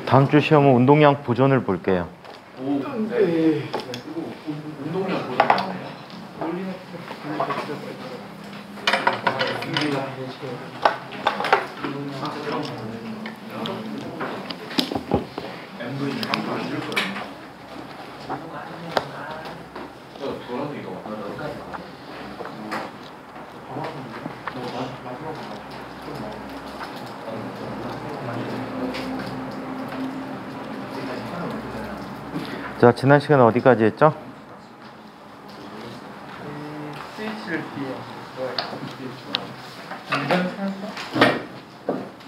다음 주 시험은 운동량 보존을 볼게요. 운동량 보존. 자, 지난 시간 어디까지 했죠? 스위치를 뒤에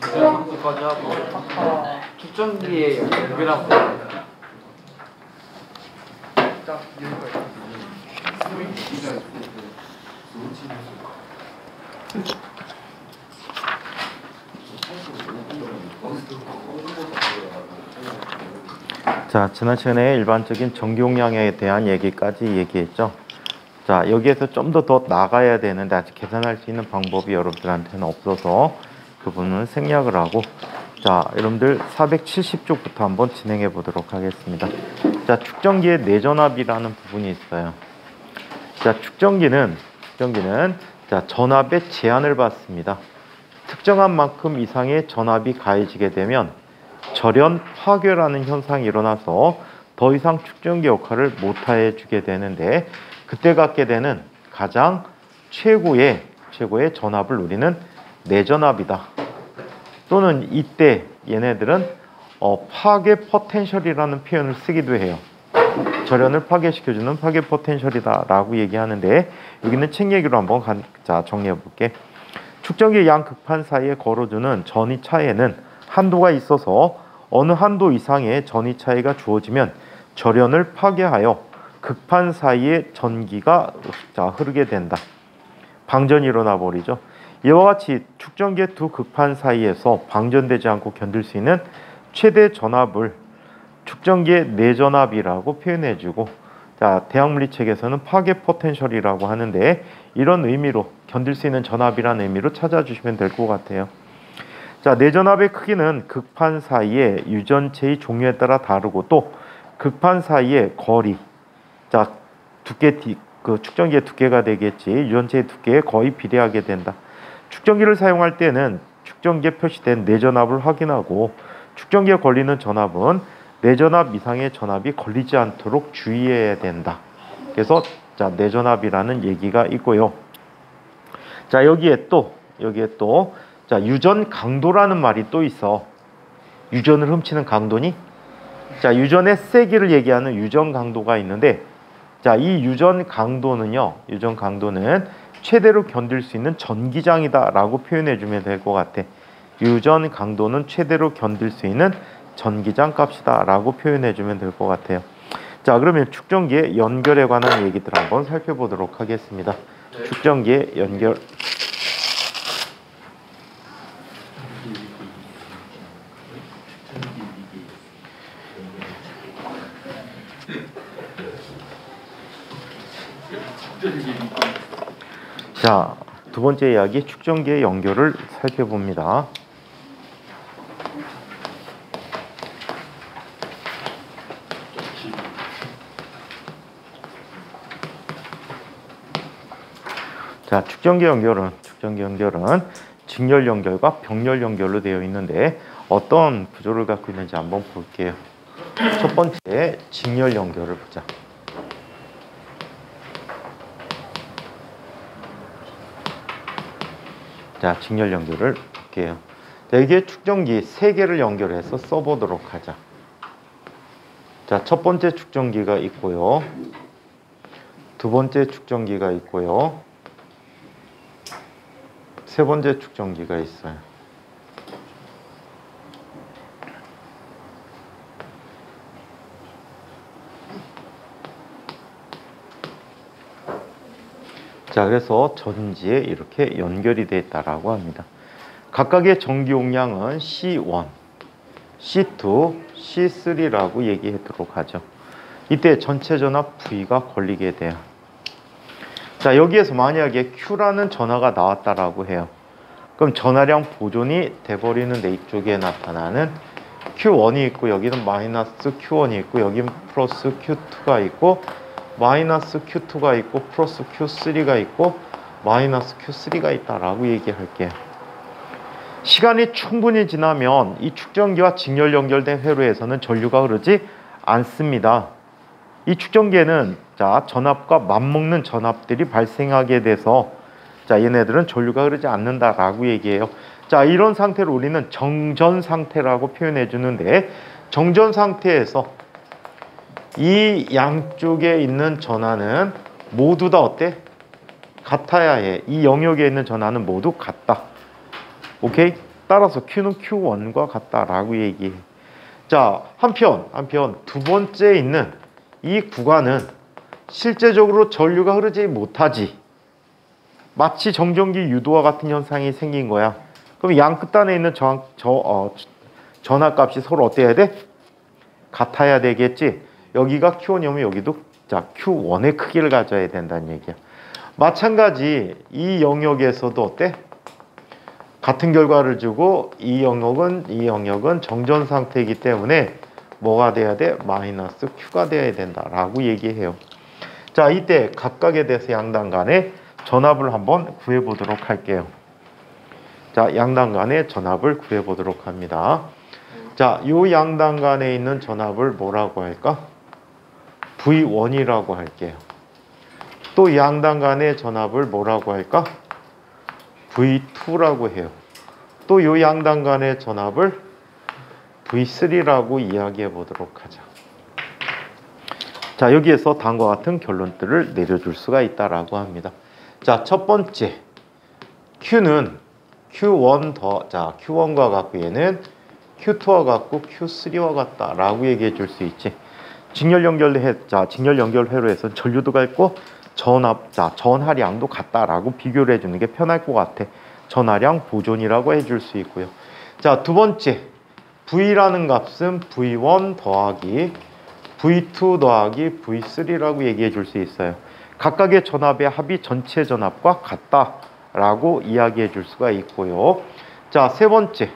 유전산소까지 하고 축전기에 연결하고 딱 여기까지. 자, 지난 시간에 일반적인 전기용량에 대한 얘기까지 얘기했죠. 자, 여기에서 좀 더 나가야 되는데 아직 계산할 수 있는 방법이 여러분들한테는 없어서 그 부분을 생략을 하고, 자, 여러분들 470쪽부터 한번 진행해 보도록 하겠습니다. 자, 축전기의 내전압이라는 부분이 있어요. 자, 축전기는 자, 전압의 제한을 받습니다. 특정한 만큼 이상의 전압이 가해지게 되면 절연 파괴라는 현상이 일어나서 더 이상 축전기 역할을 못해 주게 되는데, 그때 갖게 되는 가장 최고의 전압을 우리는 내전압이다. 또는 이때 얘네들은 파괴 포텐셜이라는 표현을 쓰기도 해요. 절연을 파괴시켜주는 파괴 포텐셜이다 라고 얘기하는데, 여기는 책 얘기로 한번 정리해 볼게. 축전기의 양 극판 사이에 걸어주는 전위 차이에는 한도가 있어서 어느 한도 이상의 전위 차이가 주어지면 절연을 파괴하여 극판 사이에 전기가 흐르게 된다. 방전이 일어나 버리죠. 이와 같이 축전기의 두 극판 사이에서 방전되지 않고 견딜 수 있는 최대 전압을 축전기의 내전압이라고 표현해주고, 자, 대학물리책에서는 파괴 포텐셜이라고 하는데, 이런 의미로 견딜 수 있는 전압이라는 의미로 찾아주시면 될 것 같아요. 자, 내전압의 크기는 극판 사이의 유전체의 종류에 따라 다르고, 또 극판 사이의 거리, 자, 두께, 그 축전기의 두께가 되겠지, 유전체의 두께에 거의 비례하게 된다. 축전기를 사용할 때는 축전기에 표시된 내전압을 확인하고, 축전기에 걸리는 전압은 내전압 이상의 전압이 걸리지 않도록 주의해야 된다. 그래서 자, 내전압이라는 얘기가 있고요. 자, 여기에 또 자, 유전 강도라는 말이 또 있어. 유전을 훔치는 강도니? 자, 유전의 세기를 얘기하는 유전 강도가 있는데, 자, 이 유전 강도는 최대로 견딜 수 있는 전기장이다 라고 표현해 주면 될 것 같아. 유전 강도는 최대로 견딜 수 있는 전기장 값이다 라고 표현해 주면 될 것 같아요. 자, 그러면 축전기의 연결에 관한 얘기들 한번 살펴보도록 하겠습니다. 네. 축전기의 연결. 자, 두 번째 이야기, 축전기의 연결을 살펴봅니다. 자, 축전기 연결은 직렬 연결과 병렬 연결로 되어 있는데, 어떤 구조를 갖고 있는지 한번 볼게요. 첫 번째, 직렬 연결을 보자. 자, 직렬 연결을 볼게요. 자, 이게 축전기 3개를 연결해서 써보도록 하자. 자, 첫 번째 축전기가 있고요. 두 번째 축전기가 있고요. 세 번째 축전기가 있어요. 자, 그래서 전지에 이렇게 연결이 되어 있다라고 합니다. 각각의 전기 용량은 C1, C2, C3라고 얘기하도록 하죠. 이때 전체 전압 V가 걸리게 돼요. 자, 자, 여기에서 만약에 Q라는 전하가 나왔다라고 해요. 그럼 전하량 보존이 돼버리는데 이쪽에 나타나는 Q1이 있고 여기는 마이너스 Q1이 있고 여기는 플러스 Q2가 있고 마이너스 Q2가 있고 플러스 Q3가 있고 마이너스 Q3가 있다라고 얘기할게요. 시간이 충분히 지나면 이 축전기와 직렬 연결된 회로에서는 전류가 흐르지 않습니다. 이 축전기에는 자, 전압과 맞먹는 전압들이 발생하게 돼서 자, 얘네들은 전류가 흐르지 않는다라고 얘기해요. 자, 이런 상태를 우리는 정전 상태라고 표현해 주는데 정전 상태에서 이 양쪽에 있는 전하는 모두 다 어때? 같아야 해. 이 영역에 있는 전하는 모두 같다. 오케이? 따라서 Q는 Q1과 같다라고 얘기해. 자, 한편 두 번째 있는 이 구간은 실제적으로 전류가 흐르지 못하지. 마치 정전기 유도와 같은 현상이 생긴 거야. 그럼 양 끝단에 있는 전하값이 서로 어때야 돼? 같아야 되겠지. 여기가 Q1이면 여기도 자, Q1의 크기를 가져야 된다는 얘기야. 마찬가지 이 영역에서도 어때? 같은 결과를 주고 이 영역은 정전 상태이기 때문에 뭐가 돼야 돼? 마이너스 Q가 돼야 된다라고 얘기해요. 자, 이때 각각에 대해서 양단 간의 전압을 한번 구해보도록 할게요. 자, 양단 간의 전압을 구해보도록 합니다. 자, 요 양단 간에 있는 전압을 뭐라고 할까? V1이라고 할게요. 또 양단 간의 전압을 뭐라고 할까? V2라고 해요. 또 요 양단 간의 전압을 V3라고 이야기해 보도록 하자. 자, 여기에서 다음과 같은 결론들을 내려줄 수가 있다라고 합니다. 자, 첫 번째 Q는 Q1과 같고 얘는 Q2와 같고 Q3와 같다라고 얘기해 줄 수 있지. 직렬 연결 회로에서 전류도가 있고 전하량도 같다라고 비교를 해주는 게 편할 것 같아. 전하량 보존이라고 해줄 수 있고요. 자, 두 번째 V라는 값은 V1 더하기 V2 더하기 V3라고 얘기해 줄 수 있어요. 각각의 전압의 합이 전체 전압과 같다라고 이야기해 줄 수가 있고요. 자, 세 번째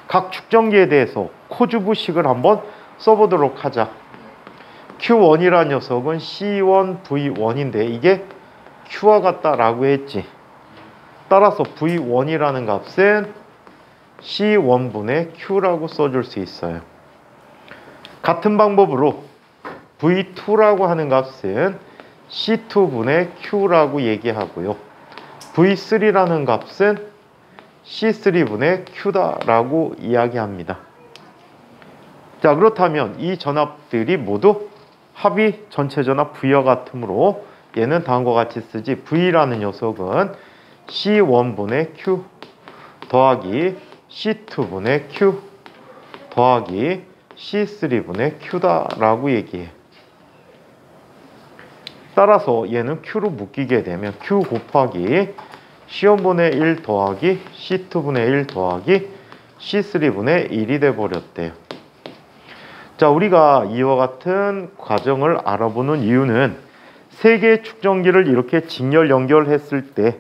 각 축전기에 대해서 코주부식을 한번 써보도록 하자. Q1이라는 녀석은 C1 V1인데 이게 Q와 같다라고 했지. 따라서 V1이라는 값은 C1분의 Q라고 써줄 수 있어요. 같은 방법으로 V2라고 하는 값은 C2분의 Q라고 얘기하고요. V3라는 값은 C3분의 Q다라고 이야기합니다. 자, 그렇다면 이 전압들이 모두 합이 전체 전압 V와 같으므로 얘는 다음과 같이 쓰지. V라는 녀석은 C1분의 Q 더하기 C2분의 Q 더하기 C3분의 Q다라고 얘기해. 따라서 얘는 Q로 묶이게 되면 Q 곱하기 C1분의 1 더하기 C2분의 1 더하기 C3분의 1이 돼버렸대요. 자, 우리가 이와 같은 과정을 알아보는 이유는 세 개의 축전기를 이렇게 직렬 연결했을 때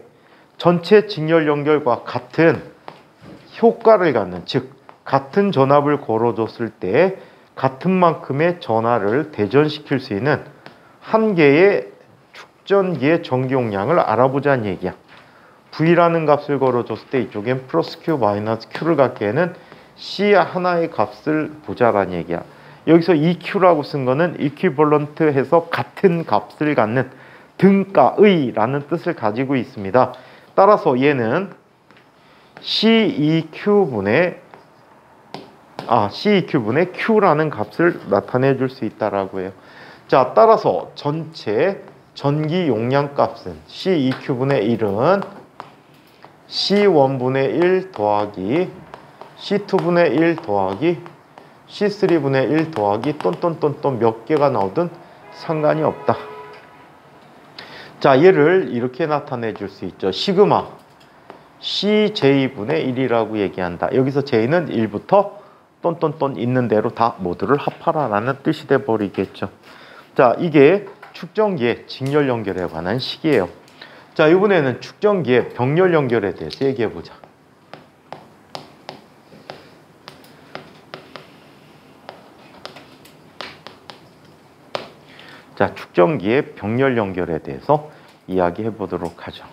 전체 직렬 연결과 같은 효과를 갖는, 즉 같은 전압을 걸어줬을 때 같은 만큼의 전하를 대전시킬 수 있는 한 개의 축전기의 전기용량을 알아보자는 얘기야. V라는 값을 걸어줬을 때 이쪽엔 플러스 Q 마이너스 Q를 갖기에는 C 하나의 값을 보자라는 얘기야. 여기서 EQ라고 쓴 거는 equivalent 해서 같은 값을 갖는 등가의 라는 뜻을 가지고 있습니다. 따라서 얘는 CEQ분의 Q라는 값을 나타내 줄 수 있다라고 해요. 자, 따라서 전체 전기 용량 값은 CEQ분의 1은 C1분의 1 더하기 C2분의 1 더하기 C3분의 1 더하기 똔똔똔똔 몇 개가 나오든 상관이 없다. 자, 얘를 이렇게 나타내 줄 수 있죠. 시그마 CJ분의 1이라고 얘기한다. 여기서 J는 1부터 똔똔똔 있는 대로 다 모두를 합하라라는 뜻이 돼 버리겠죠. 자, 이게 축전기의 직렬 연결에 관한 식이에요. 자, 이번에는 축전기의 병렬 연결에 대해서 얘기해 보자. 자, 축전기의 병렬 연결에 대해서 이야기해 보도록 하죠.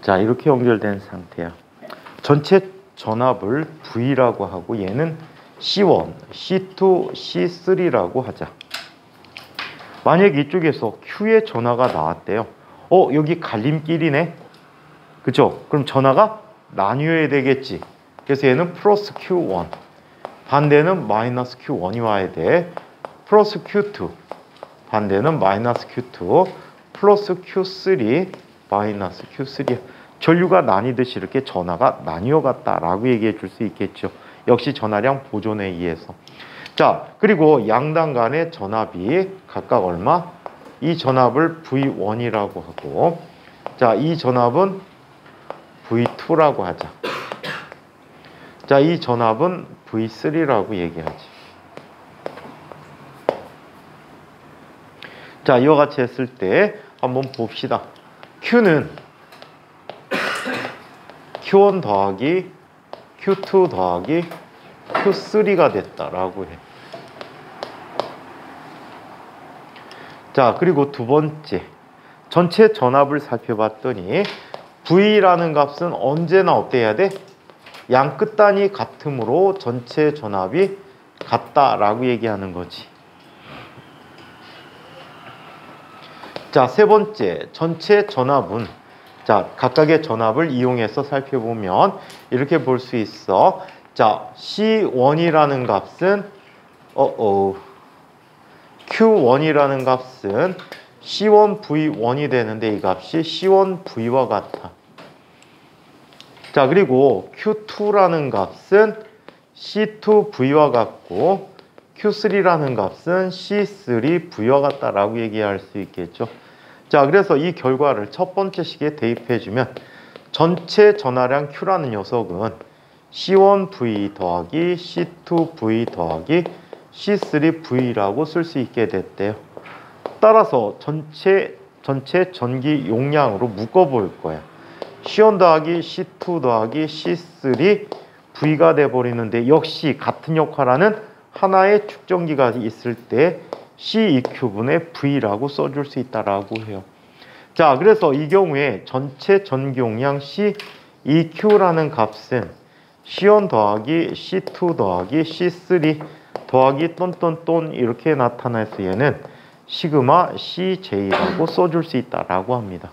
자, 이렇게 연결된 상태야. 전체 전압을 V라고 하고 얘는 C1, C2, C3라고 하자. 만약 이쪽에서 Q의 전하가 나왔대요. 여기 갈림길이네. 그죠? 그럼 전하가 나뉘어야 되겠지. 그래서 얘는 플러스 Q1, 반대는 마이너스 Q1이 와야 돼. 플러스 Q2, 반대는 마이너스 Q2, 플러스 Q3, 마이너스 Q3. 전류가 나뉘듯이 이렇게 전하가 나뉘어 갔다라고 얘기해 줄 수 있겠죠. 역시 전하량 보존에 의해서. 자, 그리고 양당 간의 전압이 각각 얼마? 이 전압을 V1이라고 하고, 자, 이 전압은 V2라고 하자. 자, 이 전압은 V3라고 얘기하지. 자, 이와 같이 했을 때 한번 봅시다. Q는 Q1 더하기 Q2 더하기 Q3가 됐다라고 해. 자, 그리고 두 번째, 전체 전압을 살펴봤더니 V라는 값은 언제나 어때야 돼? 양 끝단이 같으므로 전체 전압이 같다라고 얘기하는 거지. 자, 세 번째, 전체 전압은, 자, 각각의 전압을 이용해서 살펴보면 이렇게 볼 수 있어. 자, C1이라는 값은 Q1이라는 값은 C1V1이 되는데 이 값이 C1V와 같아. 자, 그리고 Q2라는 값은 C2V와 같고 Q3라는 값은 C3V와 같다라고 얘기할 수 있겠죠. 자, 그래서 이 결과를 첫 번째 식에 대입해주면 전체 전하량 Q라는 녀석은 C1V 더하기 C2V 더하기 C3V라고 쓸 수 있게 됐대요. 따라서 전체 전기 용량으로 묶어볼 거야. C1 더하기 C2 더하기 C3V가 돼버리는데 역시 같은 역할하는 하나의 축전기가 있을 때 C2Q분의 V라고 써줄 수 있다라고 해요. 자, 그래서 이 경우에 전체 전기 용량 C2Q라는 값은 C1 더하기 C2 더하기 C3 더하기 똔똔똔 이렇게 나타나서 얘는 시그마 CJ라고 써줄 수 있다라고 합니다.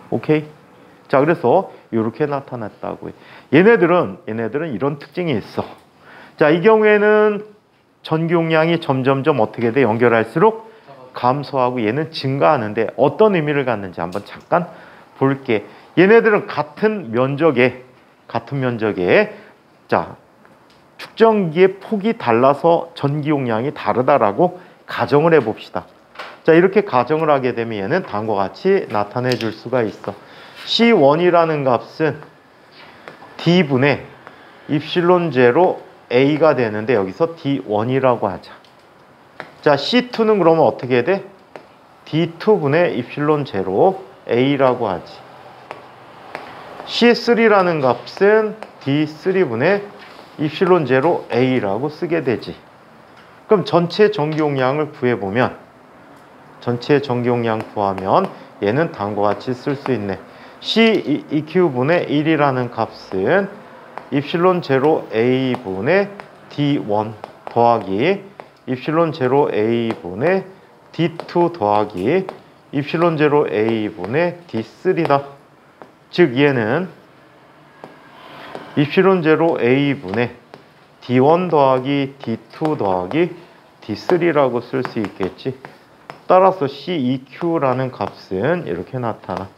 오케이? 자, 그래서 이렇게 나타났다고 해. 얘네들은 이런 특징이 있어. 자, 이 경우에는 전기 용량이 점점점 어떻게 돼? 연결할수록 감소하고 얘는 증가하는데 어떤 의미를 갖는지 한번 잠깐 볼게. 얘네들은 같은 면적에 자, 축전기의 폭이 달라서 전기 용량이 다르다라고 가정을 해 봅시다. 자, 이렇게 가정을 하게 되면 얘는 다음과 같이 나타내 줄 수가 있어. C1이라는 값은 D분의 입실론 제로 A가 되는데 여기서 D1이라고 하자. 자, C2는 그러면 어떻게 돼? D2분의 입실론 제로 A라고 하지. C3라는 값은 D3분의 입실론 제로 A라고 쓰게 되지. 그럼 전체 전기 용량을 구해보면 전체 전기 용량 구하면 얘는 다음과 같이 쓸 수 있네. CEQ분의 1이라는 값은 입실론 제로 A분의 D1 더하기 입실론 제로 A분의 D2 더하기 입실론 제로 A분의 D3다. 즉 얘는 입실론 제로 A분의 D1 더하기 D2 더하기 D3라고 쓸 수 있겠지. 따라서 CEQ라는 값은 이렇게 나타나.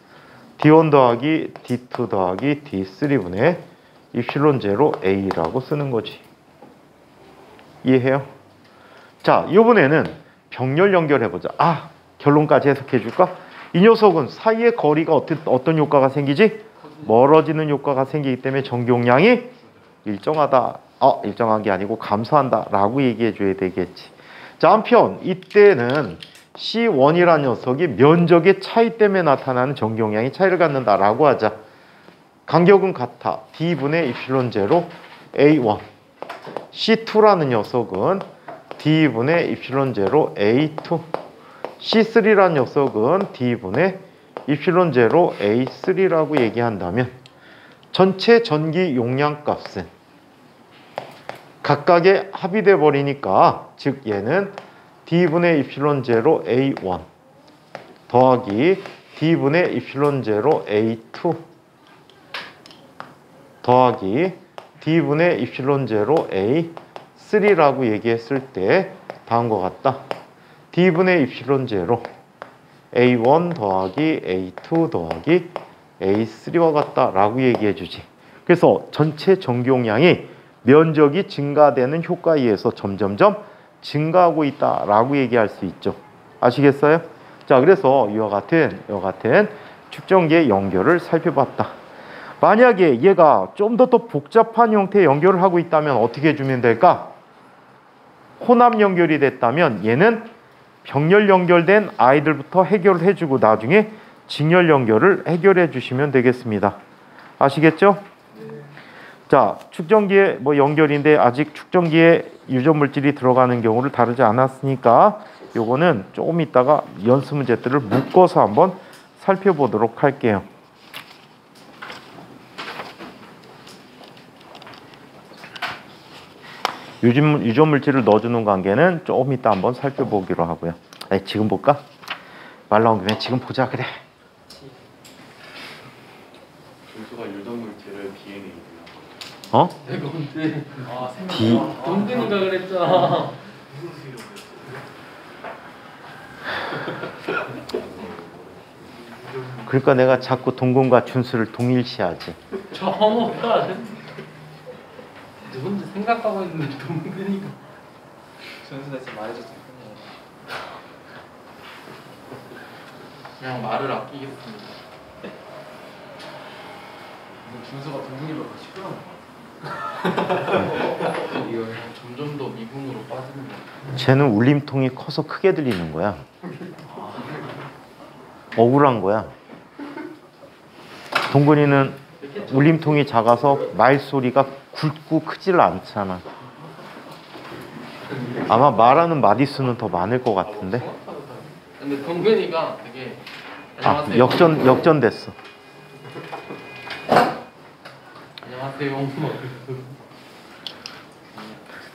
D1 더하기 D2 더하기 D3분의 입실론 제로 A라고 쓰는 거지. 이해해요? 자, 이번에는 병렬 연결해보자. 결론까지 해석해줄까? 이 녀석은 사이의 거리가 어떤 효과가 생기지? 멀어지는 효과가 생기기 때문에 전기용량이 일정하다. 일정한 게 아니고 감소한다 라고 얘기해줘야 되겠지. 자, 한편 이때는 C1이라는 녀석이 면적의 차이 때문에 나타나는 전기용량이 차이를 갖는다라고 하자. 간격은 같아. D분의 입실론 제로 A1. C2라는 녀석은 D분의 입실론 제로 A2. C3라는 녀석은 D분의 입실론 제로 A3라고 얘기한다면 전체 전기 용량 값은 각각의 합이 돼 버리니까, 즉 얘는 D분의 입실론 제로 A1 더하기 D분의 입실론 제로 A2 더하기 D분의 입실론 제로 A3라고 얘기했을 때 다음과 같다. D분의 입실론 제로 A1 더하기 A2 더하기 A3와 같다 라고 얘기해 주지. 그래서 전체 전기용량이 면적이 증가되는 효과에 의해서 점점점 증가하고 있다 라고 얘기할 수 있죠. 아시겠어요? 자, 그래서 이와 같은 측정기의 연결을 살펴봤다. 만약에 얘가 좀 더 복잡한 형태의 연결을 하고 있다면 어떻게 해주면 될까? 혼합 연결이 됐다면 얘는 병렬 연결된 아이들부터 해결을 해주고 나중에 직렬 연결을 해결해 주시면 되겠습니다. 아시겠죠? 자, 측정기의 연결인데 아직 측정기에 유전 물질이 들어가는 경우를 다루지 않았으니까 요거는 조금 있다가 연습 문제들을 묶어서 한번 살펴보도록 할게요. 유전 물질을 넣어주는 관계는 조금 이따 한번 살펴보기로 하고요. 지금 볼까? 말 나온 김에 지금 보자. 그래. 준수가 유전 물질을 DNA 내가 언제 동근이가 그랬잖아. 그러니까 내가 자꾸 동근과 준수를 동일시하지. 전호가 누군지 생각하고 있는데 동근이가. 준수가 지금 말해줬을 뿐이야. 그냥 말을 아끼겠습니다. 준수가 동근이보다 시끄러운 이거 점점 더 미분으로 빠지는 거. 쟤는 울림통이 커서 크게 들리는 거야. 억울한 거야. 동근이는 울림통이 작아서 말소리가 굵고 크질 않잖아. 아마 말하는 마디수는 더 많을 것 같은데. 근데 동근이가 되게 역전됐어. 안녕하세요.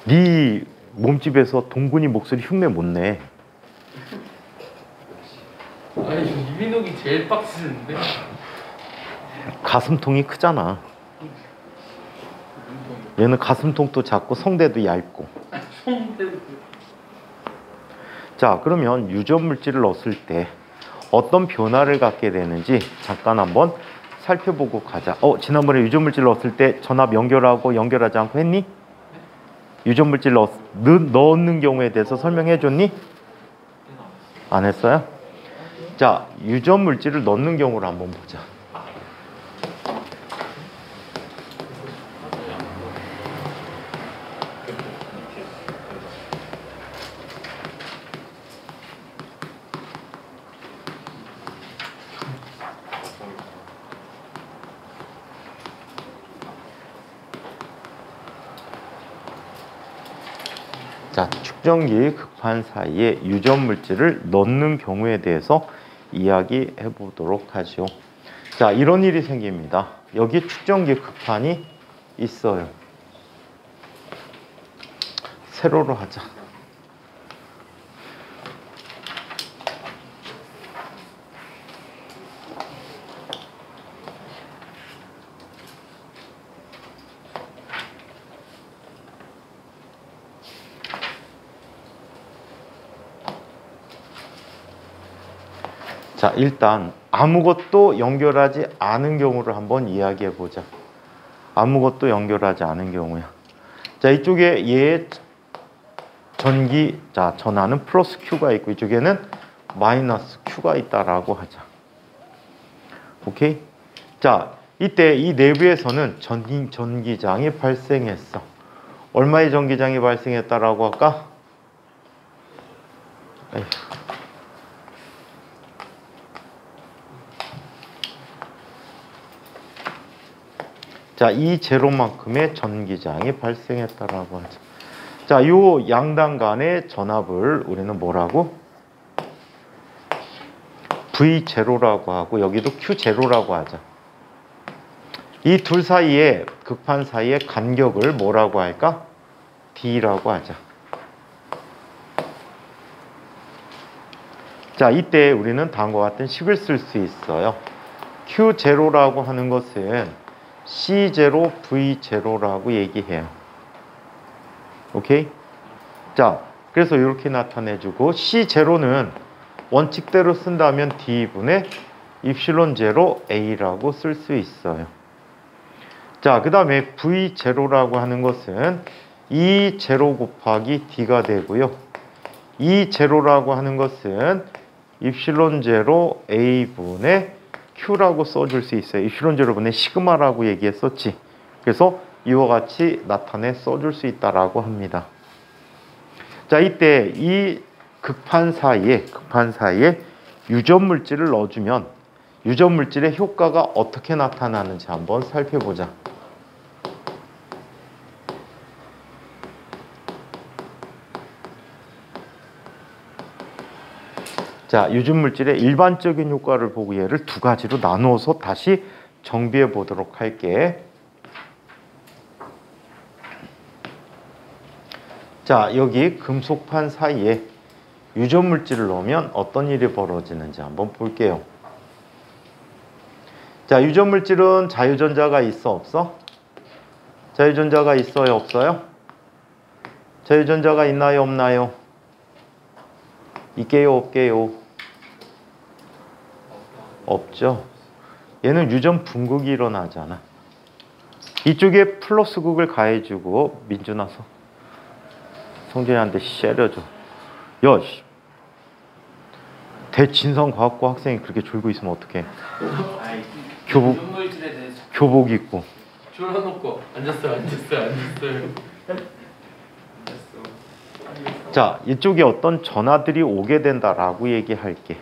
네 몸집에서 동근이 목소리 흉내 못 내. 아니 이민욱이 제일 빡치는데. 가슴통이 크잖아. 얘는 가슴통도 작고 성대도 얇고. 자, 그러면 유전 물질을 넣었을 때 어떤 변화를 갖게 되는지 잠깐 한번 살펴보고 가자. 지난번에 유전 물질 넣었을 때 전압 연결하고 연결하지 않고 했니? 유전 물질 넣는 경우에 대해서 설명해 줬니? 안 했어요? 자, 유전 물질을 넣는 경우를 한번 보자. 자, 측정기 극판 사이에 유전 물질을 넣는 경우에 대해서 이야기해 보도록 하죠. 자, 이런 일이 생깁니다. 여기 축전기 극판이 있어요. 세로로 하자. 자, 일단 아무것도 연결하지 않은 경우를 한번 이야기해 보자. 아무것도 연결하지 않은 경우야. 자, 이쪽에 얘의 전기, 자, 전하는 플러스 Q가 있고 이쪽에는 마이너스 Q가 있다라고 하자. 오케이? 자, 이때 이 내부에서는 전기장이 발생했어. 얼마의 전기장이 발생했다라고 할까? 에휴. 자, 이 제로만큼의 전기장이 발생했다라고 하죠. 자, 요 양당 간의 전압을 우리는 뭐라고? V0라고 하고 여기도 Q0라고 하자. 이 둘 사이에 극판 사이의 간격을 뭐라고 할까? D라고 하자. 자, 이때 우리는 다음과 같은 식을 쓸 수 있어요. Q0라고 하는 것은 C0, V0라고 얘기해요. 오케이? 자, 그래서 이렇게 나타내주고 C0는 원칙대로 쓴다면 D분의 입실론 제로 A라고 쓸 수 있어요. 자, 그 다음에 V0라고 하는 것은 E0 곱하기 D가 되고요. E0라고 하는 것은 입실론 제로 A분의 Q라고 써줄 수 있어요. 입실론 제로분의 시그마라고 얘기했었지. 그래서 이와 같이 나타내 써줄 수 있다라고 합니다. 자, 이때 이 극판 사이에 유전 물질을 넣어주면 유전 물질의 효과가 어떻게 나타나는지 한번 살펴보자. 자, 유전 물질의 일반적인 효과를 보고 얘를 두 가지로 나누어서 다시 정비해 보도록 할게. 자, 여기 금속판 사이에 유전 물질을 넣으면 어떤 일이 벌어지는지 한번 볼게요. 자, 유전 물질은 자유전자가 있어, 없어? 자유전자가 있어요, 없어요? 자유전자가 있나요, 없나요? 있게요, 없게요? 없죠. 얘는 유전 분극이 일어나잖아. 이쪽에 플러스극을 가해주고 민준아서 성준이한테 쉐려줘. 야, 대진성 과학과 학생이 그렇게 졸고 있으면 어떡해. 물질에 대해서 교복 입고. 졸라놓고 앉았어요. 자, 이쪽에 어떤 전하들이 오게 된다라고 얘기할게.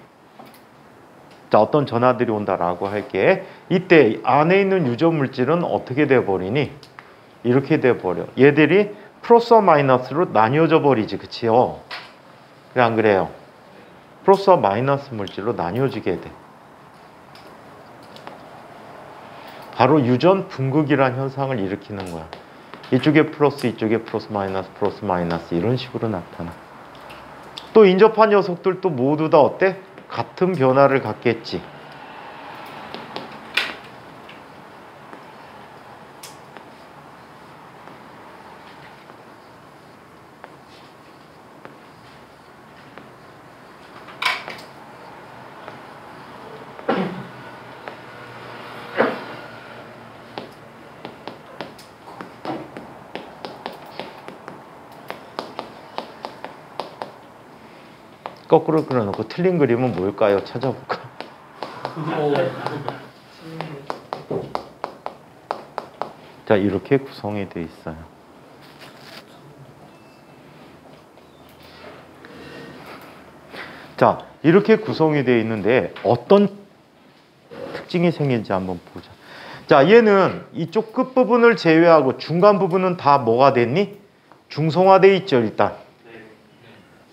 자, 어떤 전하들이 온다라고 할게. 이때 안에 있는 유전 물질은 어떻게 돼버리니? 이렇게 돼버려. 얘들이 플러스와 마이너스로 나뉘어져 버리지, 그치요? 그래, 안 그래요? 플러스와 마이너스 물질로 나뉘어지게 돼. 바로 유전 분극이라는 현상을 일으키는 거야. 이쪽에 플러스, 이쪽에 플러스 마이너스 이런 식으로 나타나. 또 인접한 녀석들도 모두 다 어때? 같은 변화를 갖겠지. 거꾸로 그려놓고 틀린 그림은 뭘까요? 찾아볼까? 자, 이렇게 구성이 되어 있어요. 자, 이렇게 구성이 되어 있는데 어떤 특징이 생긴지 한번 보자. 자, 얘는 이쪽 끝부분을 제외하고 중간 부분은 다 뭐가 됐니? 중성화되어 있죠, 일단.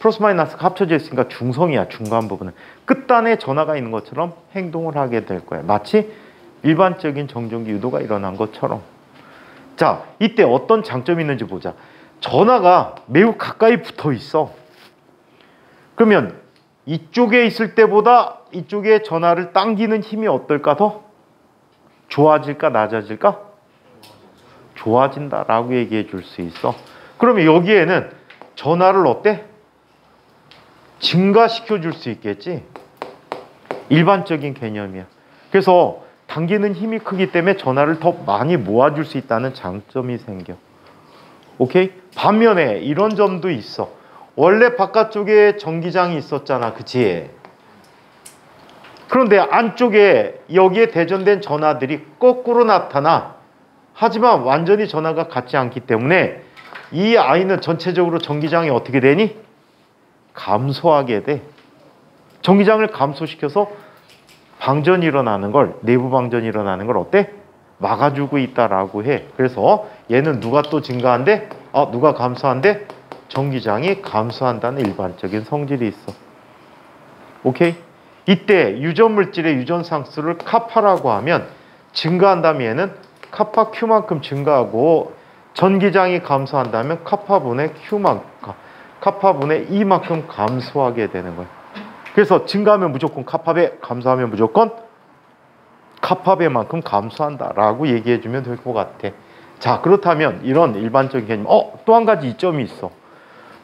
플러스 마이너스가 합쳐져 있으니까 중성이야. 중간 부분은 끝단에 전하가 있는 것처럼 행동을 하게 될 거야. 마치 일반적인 정전기 유도가 일어난 것처럼. 자, 이때 어떤 장점이 있는지 보자. 전하가 매우 가까이 붙어 있어. 그러면 이쪽에 있을 때보다 이쪽에 전하를 당기는 힘이 어떨까? 더 좋아질까? 낮아질까? 좋아진다라고 얘기해 줄 수 있어. 그러면 여기에는 전하를 어때? 증가시켜 줄 수 있겠지? 일반적인 개념이야. 그래서 당기는 힘이 크기 때문에 전하를 더 많이 모아줄 수 있다는 장점이 생겨. 오케이? 반면에 이런 점도 있어. 원래 바깥쪽에 전기장이 있었잖아. 그치? 그런데 안쪽에 여기에 대전된 전하들이 거꾸로 나타나. 하지만 완전히 전하가 같지 않기 때문에 이 아이는 전체적으로 전기장이 어떻게 되니? 감소하게 돼. 전기장을 감소시켜서 방전이 일어나는 걸, 내부 방전이 일어나는 걸 어때? 막아주고 있다라고 해. 그래서 얘는 누가 또 증가한대? 누가 감소한대? 전기장이 감소한다는 일반적인 성질이 있어. 오케이? 이때 유전물질의 유전상수를 카파라고 하면 증가한다면 얘는 카파 Q만큼 증가하고 전기장이 감소한다면 카파분의 Q만큼, 카파분의 E만큼 감소하게 되는 거야. 그래서 증가하면 무조건 카파배, 감소하면 무조건 카파배만큼 감소한다라고 얘기해주면 될 것 같아. 자, 그렇다면 이런 일반적인 개념, 또 한 가지 이점이 있어.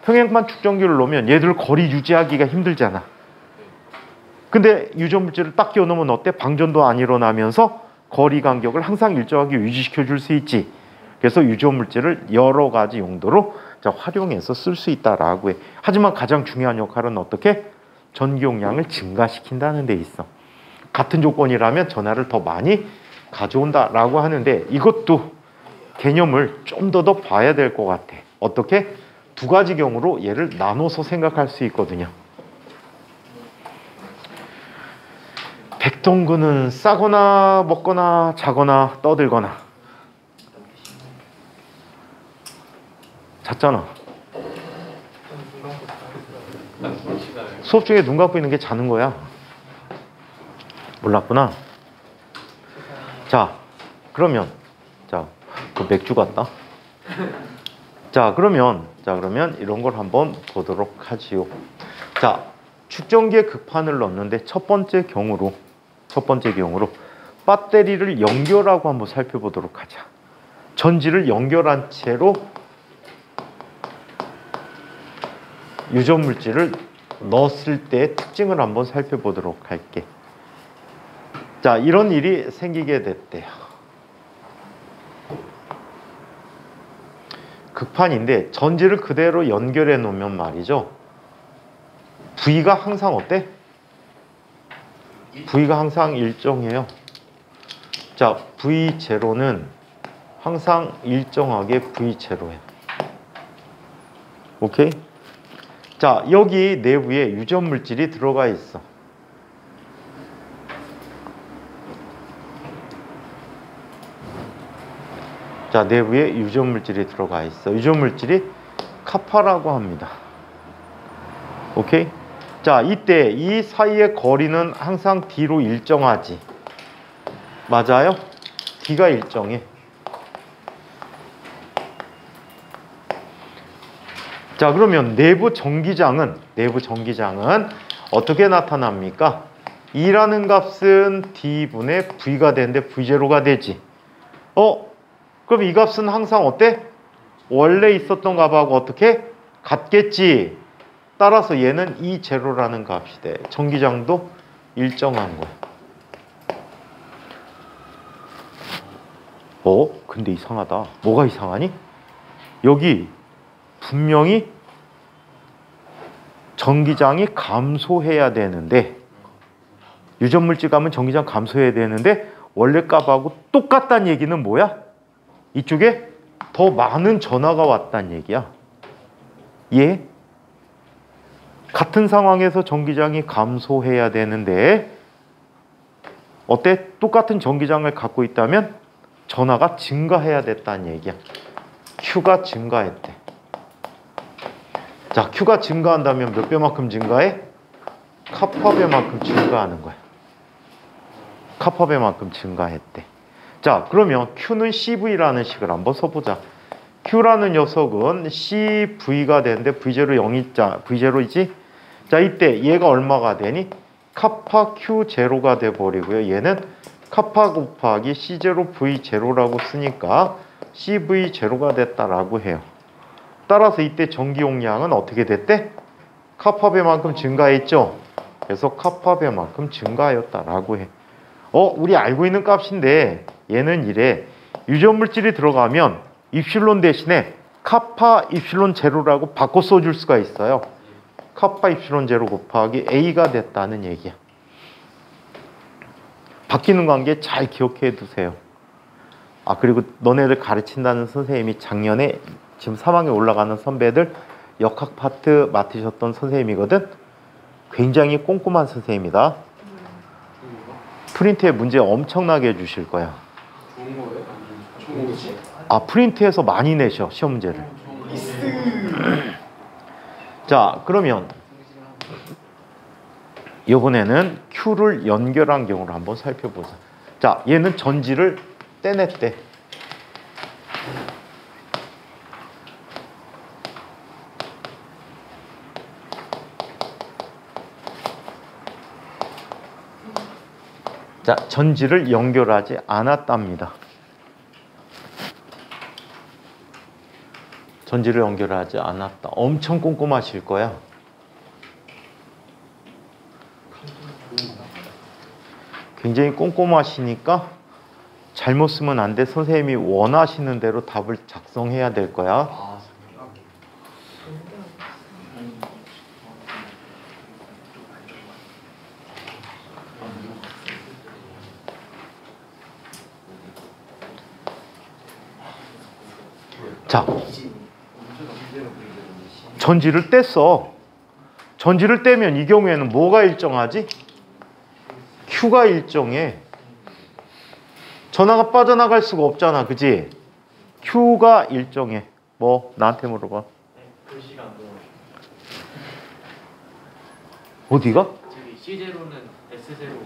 평행판 축전기를 놓으면 얘들 거리 유지하기가 힘들잖아. 근데 유전물질을 딱 끼워놓으면 어때? 방전도 안 일어나면서 거리 간격을 항상 일정하게 유지시켜 줄 수 있지. 그래서 유전물질을 여러 가지 용도로 활용해서 쓸 수 있다라고 해. 하지만 가장 중요한 역할은 어떻게? 전기 용량을 증가시킨다는 데 있어. 같은 조건이라면 전하를 더 많이 가져온다라고 하는데 이것도 개념을 좀 더 봐야 될 것 같아. 어떻게? 두 가지 경우로 얘를 나눠서 생각할 수 있거든요. 백동근은 싸거나 먹거나 자거나 떠들거나. 잤잖아. 수업 중에 눈 감고 있는 게 자는 거야. 몰랐구나. 자, 그러면 그 맥주 같다. 자, 그러면 이런 걸 한번 보도록 하지요. 자, 축전기에 극판을 넣는데 첫 번째 경우로 배터리를 연결하고 한번 살펴보도록 하자. 전지를 연결한 채로 유전물질을 넣었을 때의 특징을 한번 살펴보도록 할게. 자, 이런 일이 생기게 됐대요. 극판인데 전지를 그대로 연결해 놓으면 말이죠. V가 항상 어때? V가 항상 일정해요. 자, V0는 항상 일정하게 V0해. 오케이? 자, 여기 내부에 유전물질이 들어가 있어. 자, 내부에 유전물질이 들어가 있어. 유전물질이 카파라고 합니다. 오케이? 자, 이때 이 사이의 거리는 항상 D로 일정하지. 맞아요? D가 일정해. 자, 그러면 내부 전기장은 어떻게 나타납니까? E라는 값은 D분의 V가 되는데 V0가 되지. 그럼 이 값은 항상 어때? 원래 있었던 값하고 어떻게? 같겠지. 따라서 얘는 E0라는 값이 돼. 전기장도 일정한 거야. 근데 이상하다. 뭐가 이상하니? 여기 분명히 전기장이 감소해야 되는데 유전물질 값은 전기장 감소해야 되는데 원래 값하고 똑같다는 얘기는 뭐야? 이쪽에 더 많은 전하가 왔다는 얘기야. 같은 상황에서 전기장이 감소해야 되는데 어때? 똑같은 전기장을 갖고 있다면 전하가 증가해야 됐다는 얘기야. Q가 증가했대. 자, Q가 증가한다면 몇 배만큼 증가해? 카파 배만큼 증가하는 거야. 카파배만큼 증가했대. 자, 그러면 Q는 CV라는 식을 한번 써보자. Q라는 녀석은 CV가 되는데 V0 0이자 V0이지? 자, 이때 얘가 얼마가 되니? 카파 Q0가 돼버리고요. 얘는 카파 곱하기 C0 V0라고 쓰니까 CV0가 됐다라고 해요. 따라서 이때 전기 용량은 어떻게 됐대? 카파배만큼 증가했죠? 그래서 카파배만큼 증가하였다라고 해. 우리 알고 있는 값인데 얘는 이래. 유전물질이 들어가면 입실론 대신에 카파 입실론 제로라고 바꿔 써줄 수가 있어요. 카파 입실론 제로 곱하기 A가 됐다는 얘기야. 바뀌는 관계 잘 기억해 두세요. 그리고 너네들 가르친다는 선생님이 작년에 지금 3학년에 올라가는 선배들 역학 파트 맡으셨던 선생님이거든. 굉장히 꼼꼼한 선생님이다. 프린트에 문제 엄청나게 해주실 거야. 좋은 거예요? 좋은 거지? 프린트에서 많이 내셔 시험 문제를. 자, 그러면 이번에는 Q를 연결한 경우를 한번 살펴보자. 자, 얘는 전지를 떼냈대. 자, 전지를 연결하지 않았답니다. 전지를 연결하지 않았다. 엄청 꼼꼼하실 거야. 굉장히 꼼꼼하시니까 잘못 쓰면 안 돼. 선생님이 원하시는 대로 답을 작성해야 될 거야. 자, 전지를 뗐어. 전지를 떼면 이 경우에는 뭐가 일정하지? Q가 일정해. 전하가 빠져나갈 수가 없잖아, 그지? Q가 일정해. 뭐 나한테 물어봐. 글씨가 안 들어가요. 어디가? 저기 C0는 S0.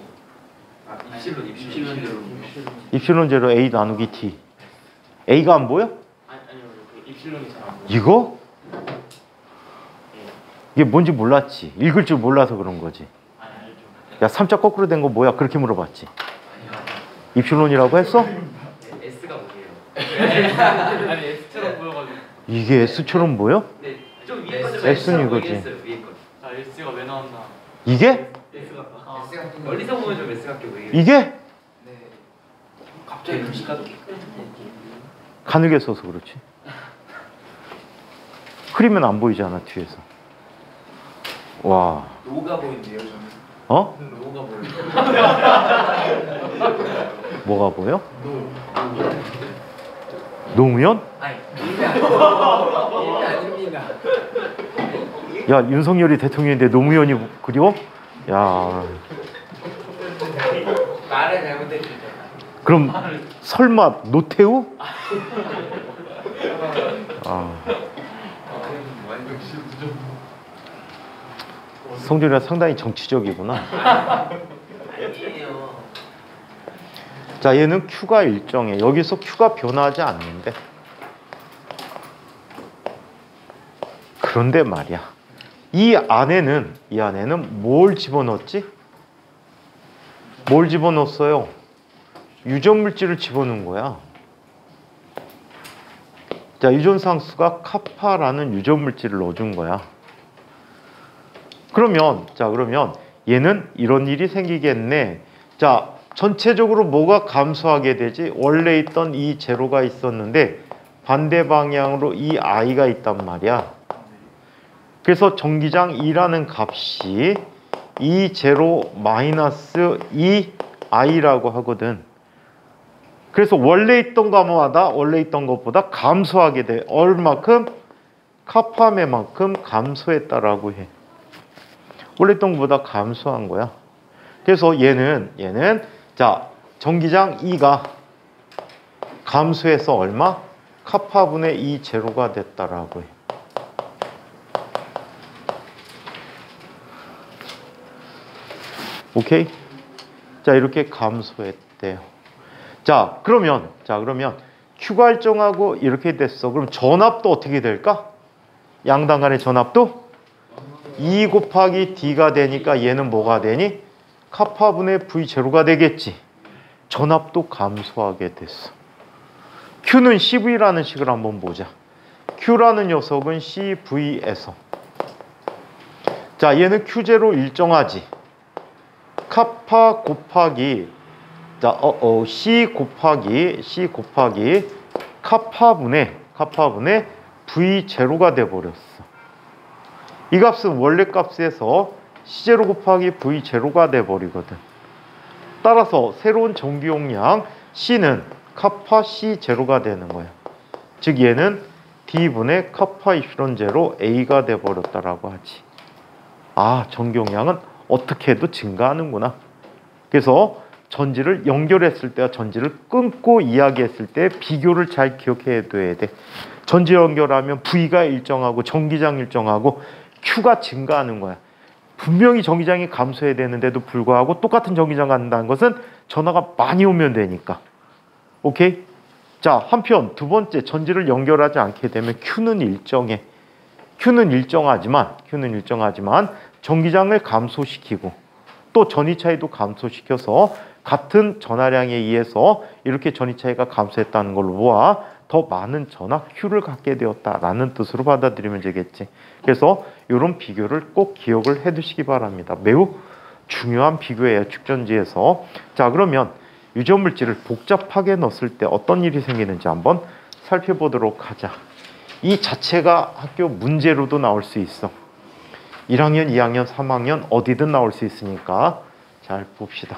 입실론 제로. 입실론 제로 A 나누기 T. A가 안 보여? 아니요. 그 입실론이 잘 안 보여요. 이거? 이게 뭔지 몰랐지. 읽을 줄 몰라서 그런 거지. 알죠. 야, 3자 거꾸로 된 거 뭐야? 그렇게 물어봤지. 입실론이라고 했어? S가 뭐예요? 아니 S처럼 보여가지고. 이게 S처럼 보여? 네, 좀 위에 거죠. S는 이거지. 위에 거. 아 S가 왜 나왔나? 이게? S가 멀리서 보면 좀 S 같게 보이게. 이게? 네. 갑자기 글씨가 가늘게 써서 그렇지. 흐리면 안 보이잖아, 뒤에서. 와. 노가 보이는데요, 저는. 어? 노가 보여요. 뭐가 보여? 노무현? 아니, 아닙니다. 야, 윤석열이 대통령인데 노무현이 그리워? 야. 말을 잘못했죠. 그럼 설마 노태우? 성준이가 상당히 정치적이구나. 아니에요. 자, 얘는 Q가 일정해. 여기서 Q가 변하지 않는데. 그런데 말이야. 이 안에는 뭘 집어넣었지? 뭘 집어넣었어요? 유전물질을 집어넣은 거야. 자, 유전상수가 카파라는 유전물질을 넣어준 거야. 그러면 얘는 이런 일이 생기겠네. 자, 전체적으로 뭐가 감소하게 되지? 원래 있던 이 제로가 있었는데 반대 방향으로 이 i가 있단 말이야. 그래서 전기장 2라는 값이 이 제로 마이너스 2i라고 하거든. 그래서 원래 있던 것보다 감소하게 돼. 얼마큼? 카파매만큼 감소했다라고 해. 원래 있던 것보다 감소한 거야. 그래서 얘는 자, 전기장 2가 감소해서 얼마? 카파분의 2 제로가 됐다라고 해. 오케이? 자, 이렇게 감소했대요. 자, 그러면 Q가 일정하고 이렇게 됐어. 그럼 전압도 어떻게 될까? 양당 간의 전압도 2 곱하기 D가 되니까 얘는 뭐가 되니? 카파분의 V0가 되겠지. 전압도 감소하게 됐어. Q는 CV라는 식을 한번 보자. Q라는 녀석은 CV에서, 자, 얘는 Q0 일정하지. 카파 곱하기, 자, C 곱하기 카파분의 V0가 돼버렸어. 이 값은 원래 값에서 C0 곱하기 V0가 돼버리거든. 따라서 새로운 전기 용량 C는 카파 C0가 되는 거야. 즉 얘는 D분의 카파 입실론 제로 A가 돼버렸다라고 하지. 아, 전기 용량은 어떻게 해도 증가하는구나. 그래서 전지를 연결했을 때와 전지를 끊고 이야기했을 때 비교를 잘 기억해 둬야 돼. 전지 연결하면 V가 일정하고 전기장 일정하고 Q가 증가하는 거야. 분명히 전기장이 감소해야 되는데도 불구하고 똑같은 전기장 갖는다는 것은 전하가 많이 오면 되니까. 오케이? 자, 한편 두 번째, 전지를 연결하지 않게 되면 Q는 일정해. Q는 일정하지만 전기장을 감소시키고 또 전위 차이도 감소시켜서 같은 전하량에 의해서 이렇게 전위 차이가 감소했다는 걸로 보아 더 많은 전하 Q를 갖게 되었다라는 뜻으로 받아들이면 되겠지. 그래서 이런 비교를 꼭 기억을 해 두시기 바랍니다. 매우 중요한 비교예요, 축전지에서. 자, 그러면 유전물질을 복잡하게 넣었을 때 어떤 일이 생기는지 한번 살펴보도록 하자. 이 자체가 학교 문제로도 나올 수 있어. 1학년, 2학년, 3학년 어디든 나올 수 있으니까 잘 봅시다.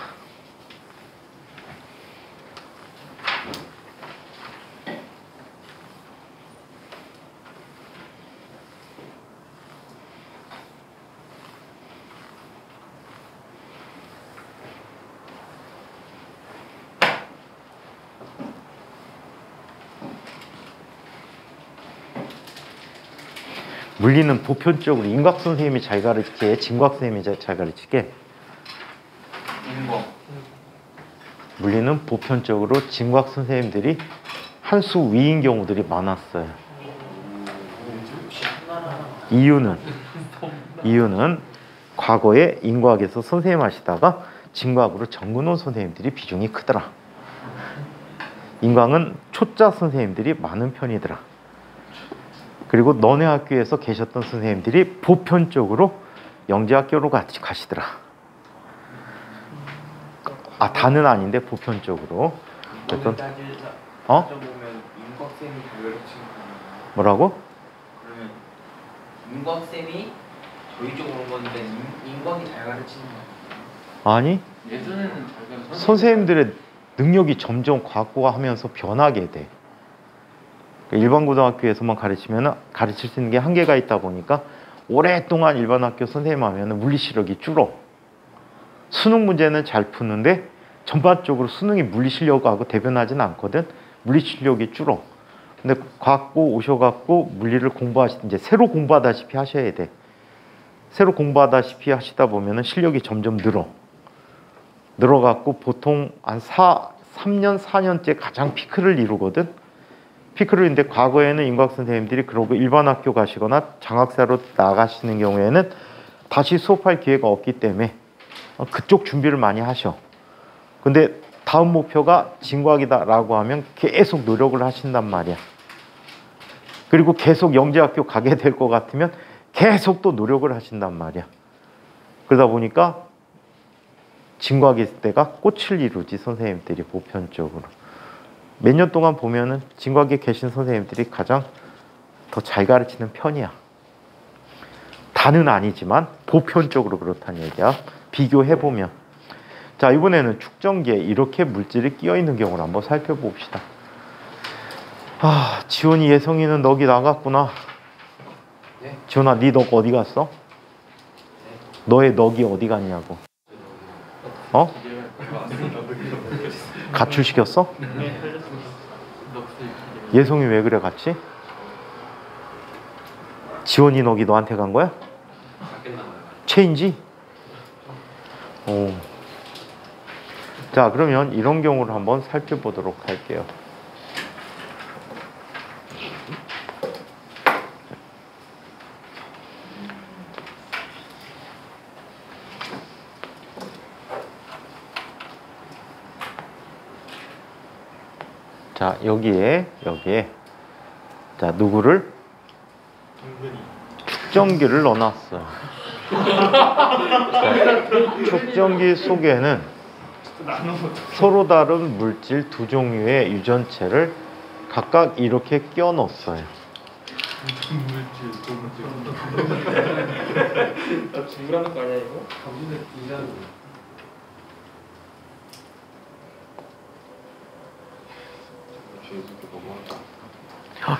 물리는 보편적으로 인곽 선생님이 잘 가르치게, 진곽 선생님이 잘 가르치게. 인광. 물리는 보편적으로 진곽 선생님들이 한 수 위인 경우들이 많았어요. 이유는 과거에 인곽에서 선생님 하시다가 진곽으로 전근호 선생님들이 비중이 크더라. 인곽은 초짜 선생님들이 많은 편이더라. 그리고 너네 학교에서 계셨던 선생님들이 보편적으로 영재학교로 가시더라. 아, 다는 아닌데 보편적으로. 어쨌든 보면 인곽쌤이 교회를 치는 거 뭐라고? 그러면 인곽쌤이 저희 쪽으로 온 건데 인곽이 잘 가르치는 거 아니, 예전에는 잘 가르쳐. 선생님들의 능력이 점점 과거화하면서 변하게 돼. 일반 고등학교에서만 가르치면 가르칠 수 있는 게 한계가 있다 보니까 오랫동안 일반 학교 선생님 하면 물리 실력이 줄어. 수능 문제는 잘 푸는데 전반적으로 수능이 물리 실력하고 대변하지는 않거든. 물리 실력이 줄어. 근데 갖고 오셔갖고 물리를 공부하실 때 새로 공부하다시피 하셔야 돼. 새로 공부하다시피 하시다 보면은 실력이 점점 늘어갖고 보통 한 3년, 4년째 가장 피크를 이루거든. 피크를인데 과거에는 인곽 선생님들이 그러고 일반 학교 가시거나 장학사로 나가시는 경우에는 다시 수업할 기회가 없기 때문에 그쪽 준비를 많이 하셔. 근데 다음 목표가 진곽이다라고 하면 계속 노력을 하신단 말이야. 그리고 계속 영재학교 가게 될 것 같으면 계속 또 노력을 하신단 말이야. 그러다 보니까 진곽일 때가 꽃을 이루지, 선생님들이 보편적으로. 몇 년 동안 보면은 진곽에 계신 선생님들이 가장 더 잘 가르치는 편이야. 다는 아니지만 보편적으로 그렇다는 얘기야. 비교해보면. 자, 이번에는 축전기에 이렇게 물질이 끼어있는 경우를 한번 살펴봅시다. 아, 지원이, 예성이는 넋이 나갔구나. 네? 지원아, 네 넋 어디 갔어? 너의 넋이 어디 갔냐고. 어? 가출시켰어? 예성이 왜 그래, 같이? 지원이 넋이 너한테 간 거야? 체인지? 오. 자, 그러면 이런 경우를 한번 살펴보도록 할게요. 자, 여기에 자, 누구를? 축전기를 넣어놨어요. 자, 축전기 속에는 서로 다른 물질 두 종류의 유전체를 각각 이렇게 끼워 넣었어요. 나 질문하는 거 아니야 이거?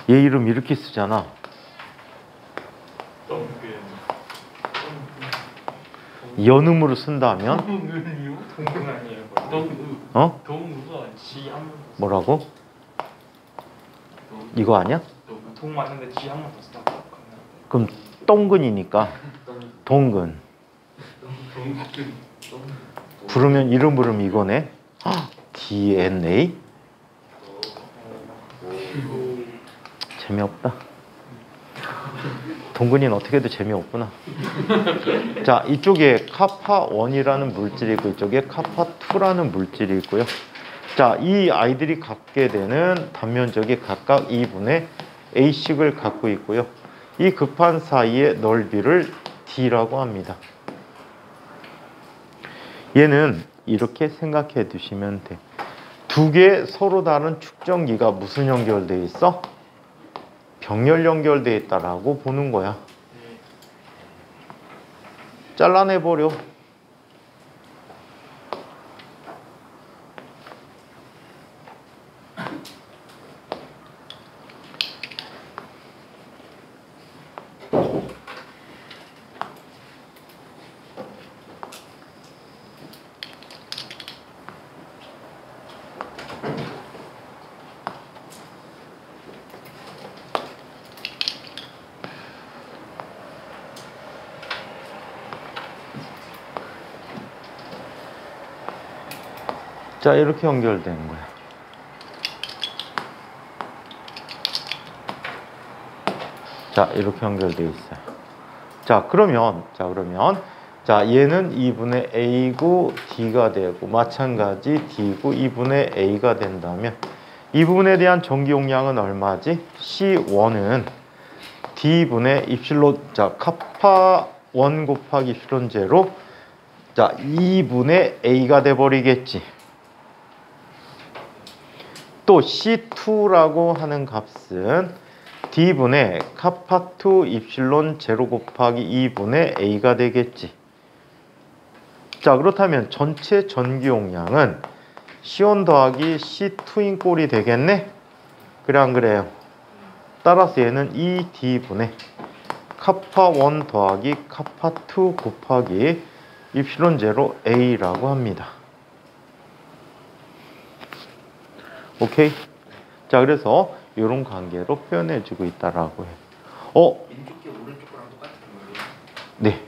얘 이름 이렇게 쓰잖아. 연음으로 쓴다면 동근 아니에요? 어? 동우가 지한 뭐라고? 이거 아니야? 동 맞는데 지 한 번 더 쓰다. 그럼 똥근이니까 동근. 부르면 이름 부르면 이거네. DNA? 재미없다. 동근이는 어떻게 해도 재미없구나. 자, 이쪽에 카파1이라는 물질이 있고 이쪽에 카파2라는 물질이 있고요. 자, 이 아이들이 갖게 되는 단면적이 각각 2분의 A씩을 갖고 있고요. 이 극판 사이의 넓이를 D라고 합니다. 얘는 이렇게 생각해 두시면 돼. 두 개의 서로 다른 축전기가 무슨 연결되어 있어? 병렬 연결되어 있다라고 보는 거야. 잘라내버려. 자, 이렇게 연결되는 거야. 자, 이렇게 연결되어 있어요. 자, 그러면 얘는 2분의 A고 D가 되고 마찬가지 D고 2분의 A가 된다면 이 부분에 대한 전기 용량은 얼마지? C1은 D분의 입실론, 자, 카파 1 곱하기 입실론 제로, 자, 2분의 A가 돼버리겠지. 또 C2라고 하는 값은 D분의 카파2 입실론 제로 곱하기 2분의 A가 되겠지. 자, 그렇다면 전체 전기 용량은 C1 더하기 C2인 꼴이 되겠네? 그래 안 그래요? 따라서 얘는 2D분의 카파1 더하기 카파2 곱하기 입실론 제로 A라고 합니다. 오케이? 자, 그래서 이런 관계로 표현해주고 있다라고 해요. 왼쪽 게 오른쪽 거랑 똑같은 거예요? 네.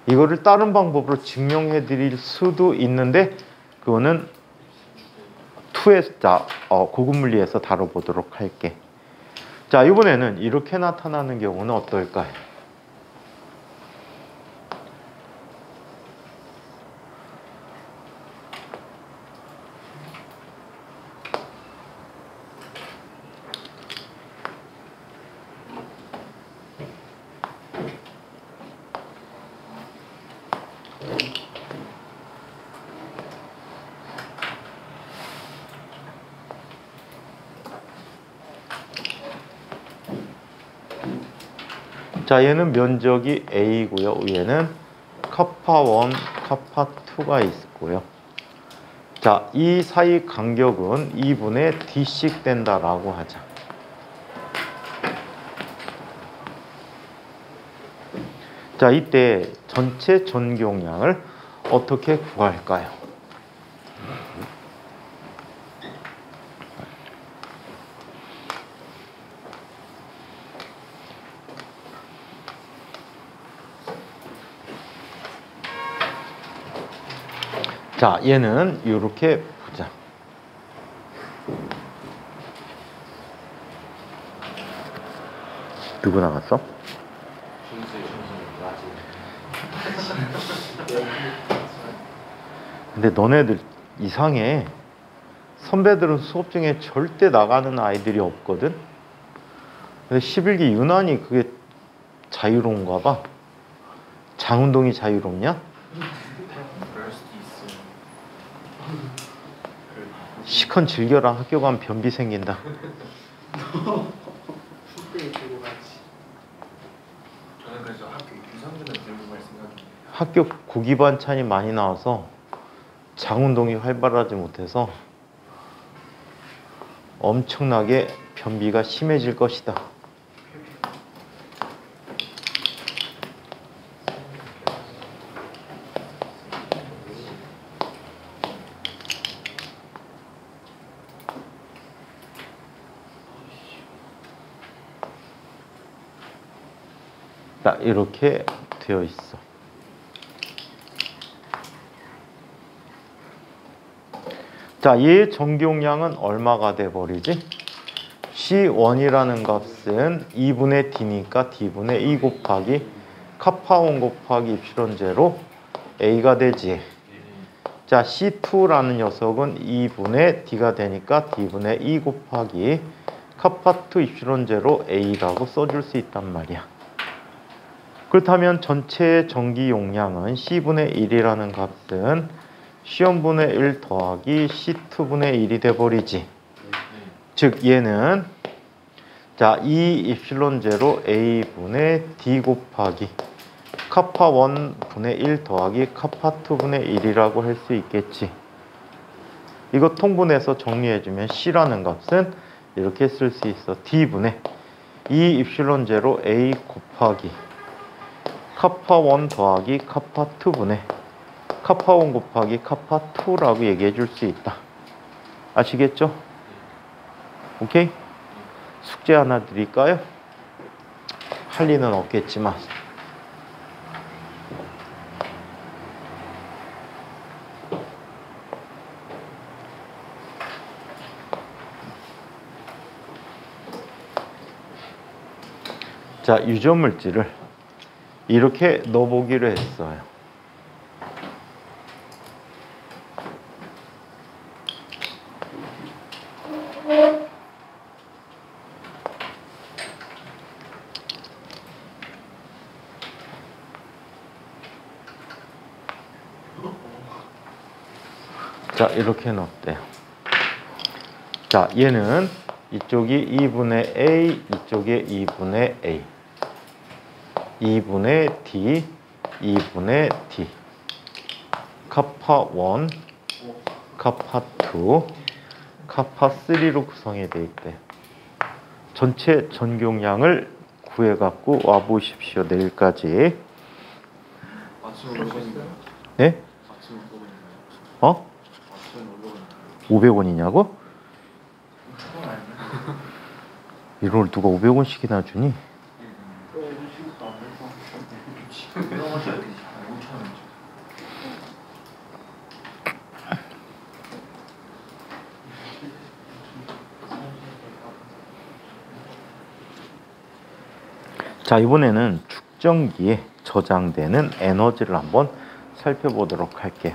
이거를 다른 방법으로 증명해 드릴 수도 있는데 그거는 2에서 고급 물리에서 다뤄보도록 할게. 자, 이번에는 이렇게 나타나는 경우는 어떨까요? 자, 얘는 면적이 A고요. 위에는 카파1, 카파2가 있고요. 자, 이 사이 간격은 2분의 D씩 된다라고 하자. 자, 이때 전체 전기 용량을 어떻게 구할까요? 자, 얘는 이렇게 보자. 누구 나갔어? 근데 너네들 이상해. 선배들은 수업 중에 절대 나가는 아이들이 없거든. 근데 11기 유난히 그게 자유로운가 봐. 장운동이 자유롭냐? 그럴 수도 있어요. 시컨 즐겨라. 학교 가면 변비 생긴다. 숙제에 들고 가지. 저는 그래서 학교 유산균을 들고 갈 생각이에요. 학교 고기 반찬이 많이 나와서 장운동이 활발하지 못해서 엄청나게 변비가 심해질 것이다. 자, 이렇게 되어 있어. 자, 얘의 전기용량은 얼마가 돼버리지? C1이라는 값은 2분의 D니까 D분의 E 곱하기 카파1 곱하기 입실론 제로 A가 되지. 자, C2라는 녀석은 2분의 D가 되니까 D분의 E 곱하기 카파2 입실론 제로 A라고 써줄 수 있단 말이야. 그렇다면 전체 전기 용량은 C분의 1이라는 값은 C1분의 1 더하기 C2분의 1이 돼버리지. 즉 얘는 자 2 입실론 제로 A분의 D 곱하기 카파 1분의 1 더하기 카파 2분의 1이라고 할 수 있겠지. 이거 통분해서 정리해주면 C라는 값은 이렇게 쓸 수 있어. D분의 2 입실론 제로 A 곱하기 카파 1 더하기 카파 2분의 카파 1 곱하기 카파 2라고 얘기해 줄 수 있다. 아시겠죠? 오케이? 숙제 하나 드릴까요? 할 리는 없겠지만. 자, 유전물질을 이렇게 넣어보기로 했어요. 자, 이렇게 넣었대요. 자, 얘는 이쪽이 2분의 A, 이쪽에 2분의 A. 2분의 D, 2분의 D. 카파 1, 카파 2, 카파 3로 구성이 되어 있대요. 전체 전기용량을 구해갖고 와보십시오. 내일까지. 아침 올라가니까요. 네? 아침 올라가니까요. 어? 아침 올라가니까요. 500원이냐고? 이걸 누가 500원씩이나 주니? 자, 이번에는 축전기에 저장되는 에너지를 한번 살펴보도록 할게요.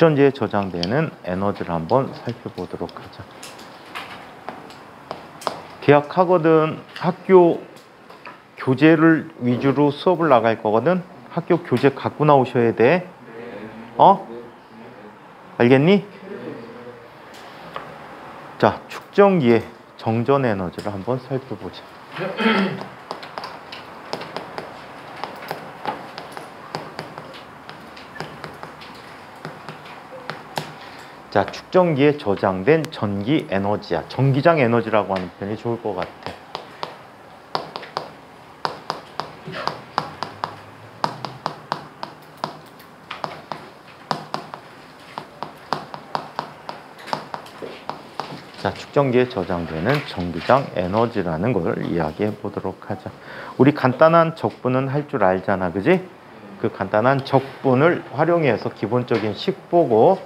축전지에 저장되는 에너지를 한번 살펴보도록 하자. 계약하거든. 학교 교재를 위주로 수업을 나갈 거거든. 학교 교재 갖고 나오셔야 돼. 어? 알겠니? 자, 축전기의 정전 에너지를 한번 살펴보자. 자, 축전기에 저장된 전기 에너지야. 전기장 에너지라고 하는 편이 좋을 것 같아. 자, 축전기에 저장되는 전기장 에너지라는 걸 이야기해 보도록 하자. 우리 간단한 적분은 할 줄 알잖아, 그지? 그 간단한 적분을 활용해서 기본적인 식 보고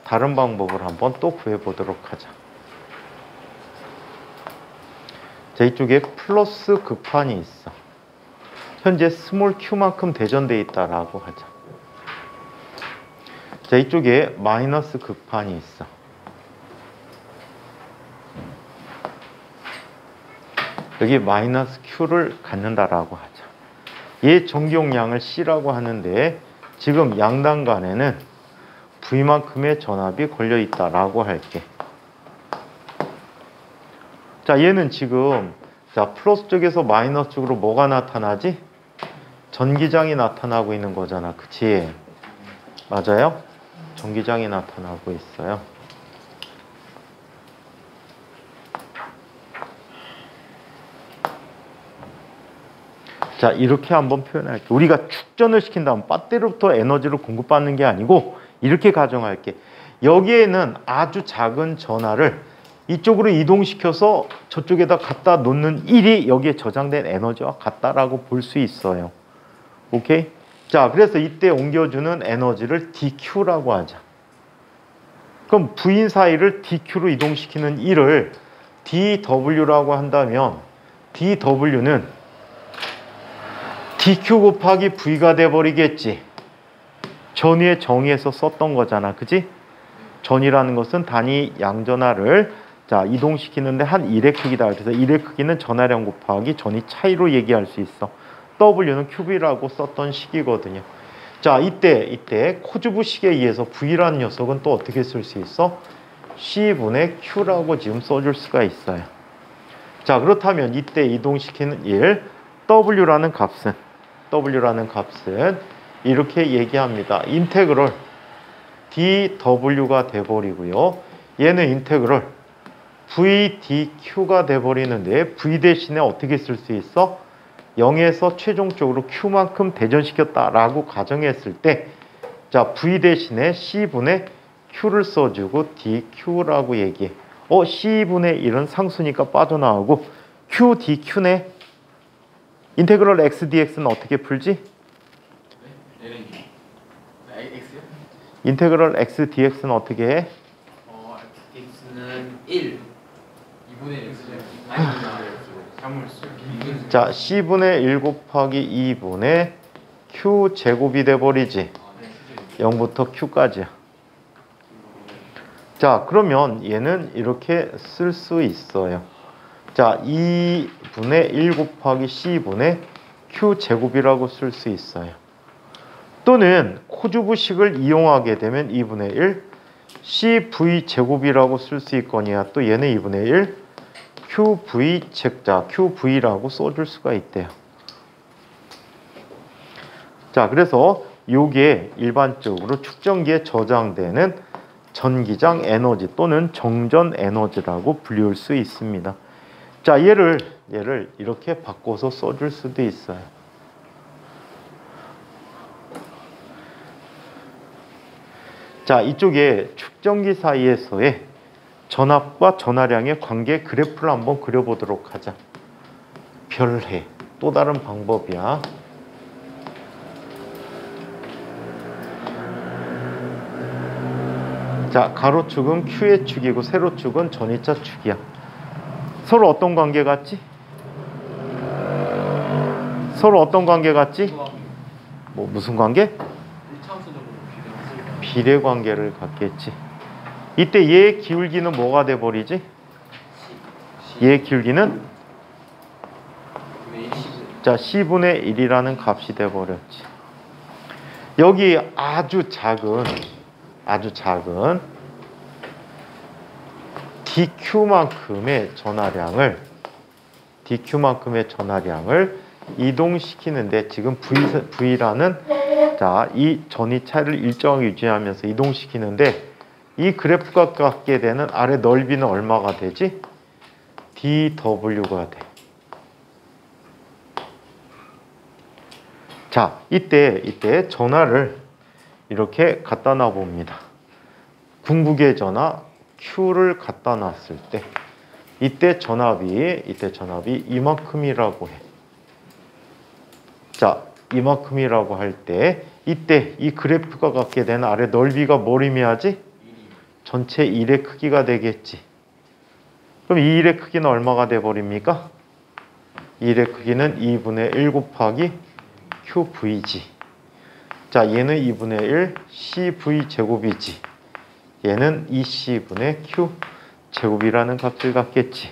다른 방법을 한번 또 구해 보도록 하자. 자, 이쪽에 플러스 극판이 있어. 현재 스몰 q만큼 대전되어 있다라고 하자. 자, 이쪽에 마이너스 극판이 있어. 여기 마이너스 q를 갖는다라고 하자. 얘 전기용량을 C라고 하는데 지금 양단 간에는 V만큼의 전압이 걸려 있다라고 할게. 자, 얘는 지금 자, 플러스 쪽에서 마이너스 쪽으로 뭐가 나타나지? 전기장이 나타나고 있는 거잖아. 그치? 맞아요? 전기장이 나타나고 있어요. 자, 이렇게 한번 표현할게. 우리가 축전을 시킨다면 배터리부터 에너지를 공급받는 게 아니고 이렇게 가정할게. 여기에는 아주 작은 전하를 이쪽으로 이동시켜서 저쪽에다 갖다 놓는 일이 여기에 저장된 에너지와 같다라고 볼 수 있어요. 오케이? 자, 그래서 이때 옮겨주는 에너지를 dq라고 하자. 그럼 V인 사이를 dq로 이동시키는 일을 dw라고 한다면 dw는 dq 곱하기 V가 돼버리겠지. 전위의 정의에서 썼던 거잖아. 그지? 전이라는 것은 단위 양전하를 자, 이동시키는데 한 1의 크기다. 그래서 1의 크기는 전하량 곱하기 전위 차이로 얘기할 수 있어. W는 큐비라고 썼던 식이거든요. 자, 이때 코즈부식에 의해서 V라는 녀석은 또 어떻게 쓸 수 있어? C분의 Q라고 지금 써줄 수가 있어요. 자, 그렇다면 이때 이동시키는 일 W라는 값은 이렇게 얘기합니다. 인테그럴 dW가 돼버리고요. 얘는 인테그럴 vdq가 돼버리는데 v 대신에 어떻게 쓸 수 있어? 0에서 최종적으로 q만큼 대전시켰다라고 가정했을 때 자, v 대신에 c분의 q를 써주고 dq라고 얘기해. c분의 1은 상수니까 빠져나오고 q dq네. 인테그럴 x dx는 어떻게 풀지? x요? 인테그럴 x dx는 어떻게 해? x는 1 2분의 x죠. 아닙니다. 자, c분의 1 곱하기 2분의 q 제곱이 돼버리지. 0부터 q까지야. 자, 그러면 얘는 이렇게 쓸 수 있어요. 자, 2분의 1 곱하기 c분의 q 제곱이라고 쓸 수 있어요. 또는 코즈부식을 이용하게 되면 2분의 1 cv 제곱이라고 쓸 수 있거니와 또 얘는 2분의 1 qv 자, qv라고 써줄 수가 있대요. 자, 그래서 요게 일반적으로 축전기에 저장되는 전기장 에너지 또는 정전 에너지라고 불릴 수 있습니다. 자, 얘를 이렇게 바꿔서 써줄 수도 있어요. 자, 이쪽에 축전기 사이에서의 전압과 전하량의 관계 그래프를 한번 그려보도록 하자. 별해. 또 다른 방법이야. 자, 가로축은 Q의 축이고 세로축은 전위차 축이야. 서로 어떤 관계 같지? 서로 어떤 관계 같지? 뭐 무슨 관계? 비례 관계를 갖겠지. 이때 얘의 기울기는 뭐가 돼버리지? 얘의 기울기는 자, C분의 1이라는 값이 돼버렸지. 여기 아주 작은 dq만큼의 전하량을 이동시키는데 지금 V라는 자, 이 전위 차이를 일정하게 유지하면서 이동시키는데 이 그래프가 갖게 되는 아래 넓이는 얼마가 되지? dW가 돼. 자, 이때 전하를 이렇게 갖다 놔 봅니다. 궁극의 전하 Q를 갖다 놨을 때 이때 전압이 이만큼이라고 해. 자, 이만큼이라고 할 때 이때 이 그래프가 갖게 되는 아래 넓이가 뭘 의미하지? 전체 1의 크기가 되겠지. 그럼 이 1의 크기는 얼마가 돼버립니까? 1의 크기는 2분의 1 곱하기 QV지. 자, 얘는 2분의 1 CV 제곱이지. 얘는 2C분의 Q 제곱이라는 값을 갖겠지.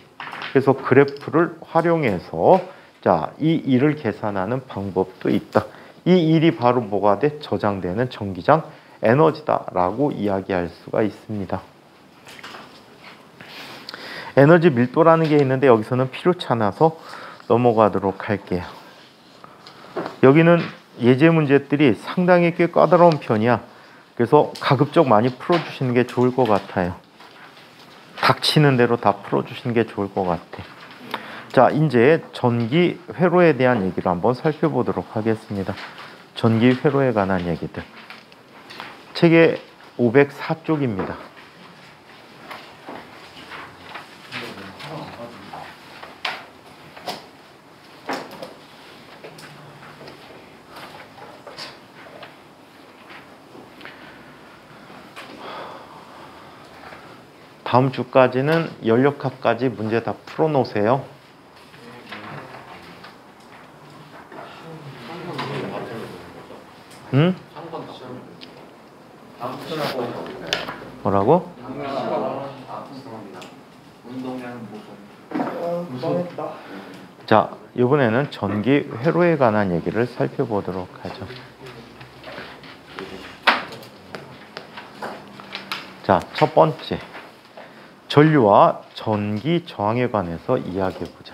그래서 그래프를 활용해서 자, 이 1을 계산하는 방법도 있다. 이 1이 바로 뭐가 돼? 저장되는 전기장 에너지다라고 이야기할 수가 있습니다. 에너지 밀도라는 게 있는데 여기서는 필요치 않아서 넘어가도록 할게요. 여기는 예제 문제들이 상당히 꽤 까다로운 편이야. 그래서 가급적 많이 풀어주시는 게 좋을 것 같아요. 닥치는 대로 다 풀어주시는 게 좋을 것 같아. 자, 이제 전기 회로에 대한 얘기를 한번 살펴보도록 하겠습니다. 전기 회로에 관한 얘기들. 책의 504쪽입니다. 다음 주까지는 연력합까지 문제 다 풀어놓으세요. 응? 뭐라고? 자, 이번에는 전기 회로에 관한 얘기를 살펴보도록 하죠. 자, 첫 번째. 전류와 전기 저항에 관해서 이야기해 보자.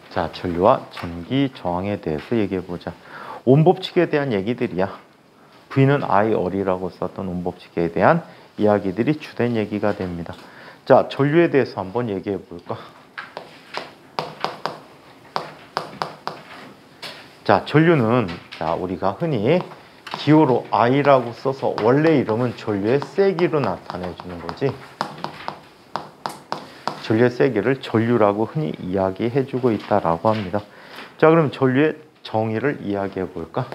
자, 전류와 전기 저항에 대해서 얘기해 보자. 온법칙에 대한 얘기들이야. V는 I-R이라고 썼던 온법칙에 대한 이야기들이 주된 얘기가 됩니다. 자, 전류에 대해서 한번 얘기해 볼까? 자, 전류는 자, 우리가 흔히 기호로 I라고 써서 원래 이름은 전류의 세기로 나타내 주는 거지. 전류의 세기를 전류라고 흔히 이야기해 주고 있다라고 합니다. 자, 그럼 전류의 정의를 이야기해 볼까?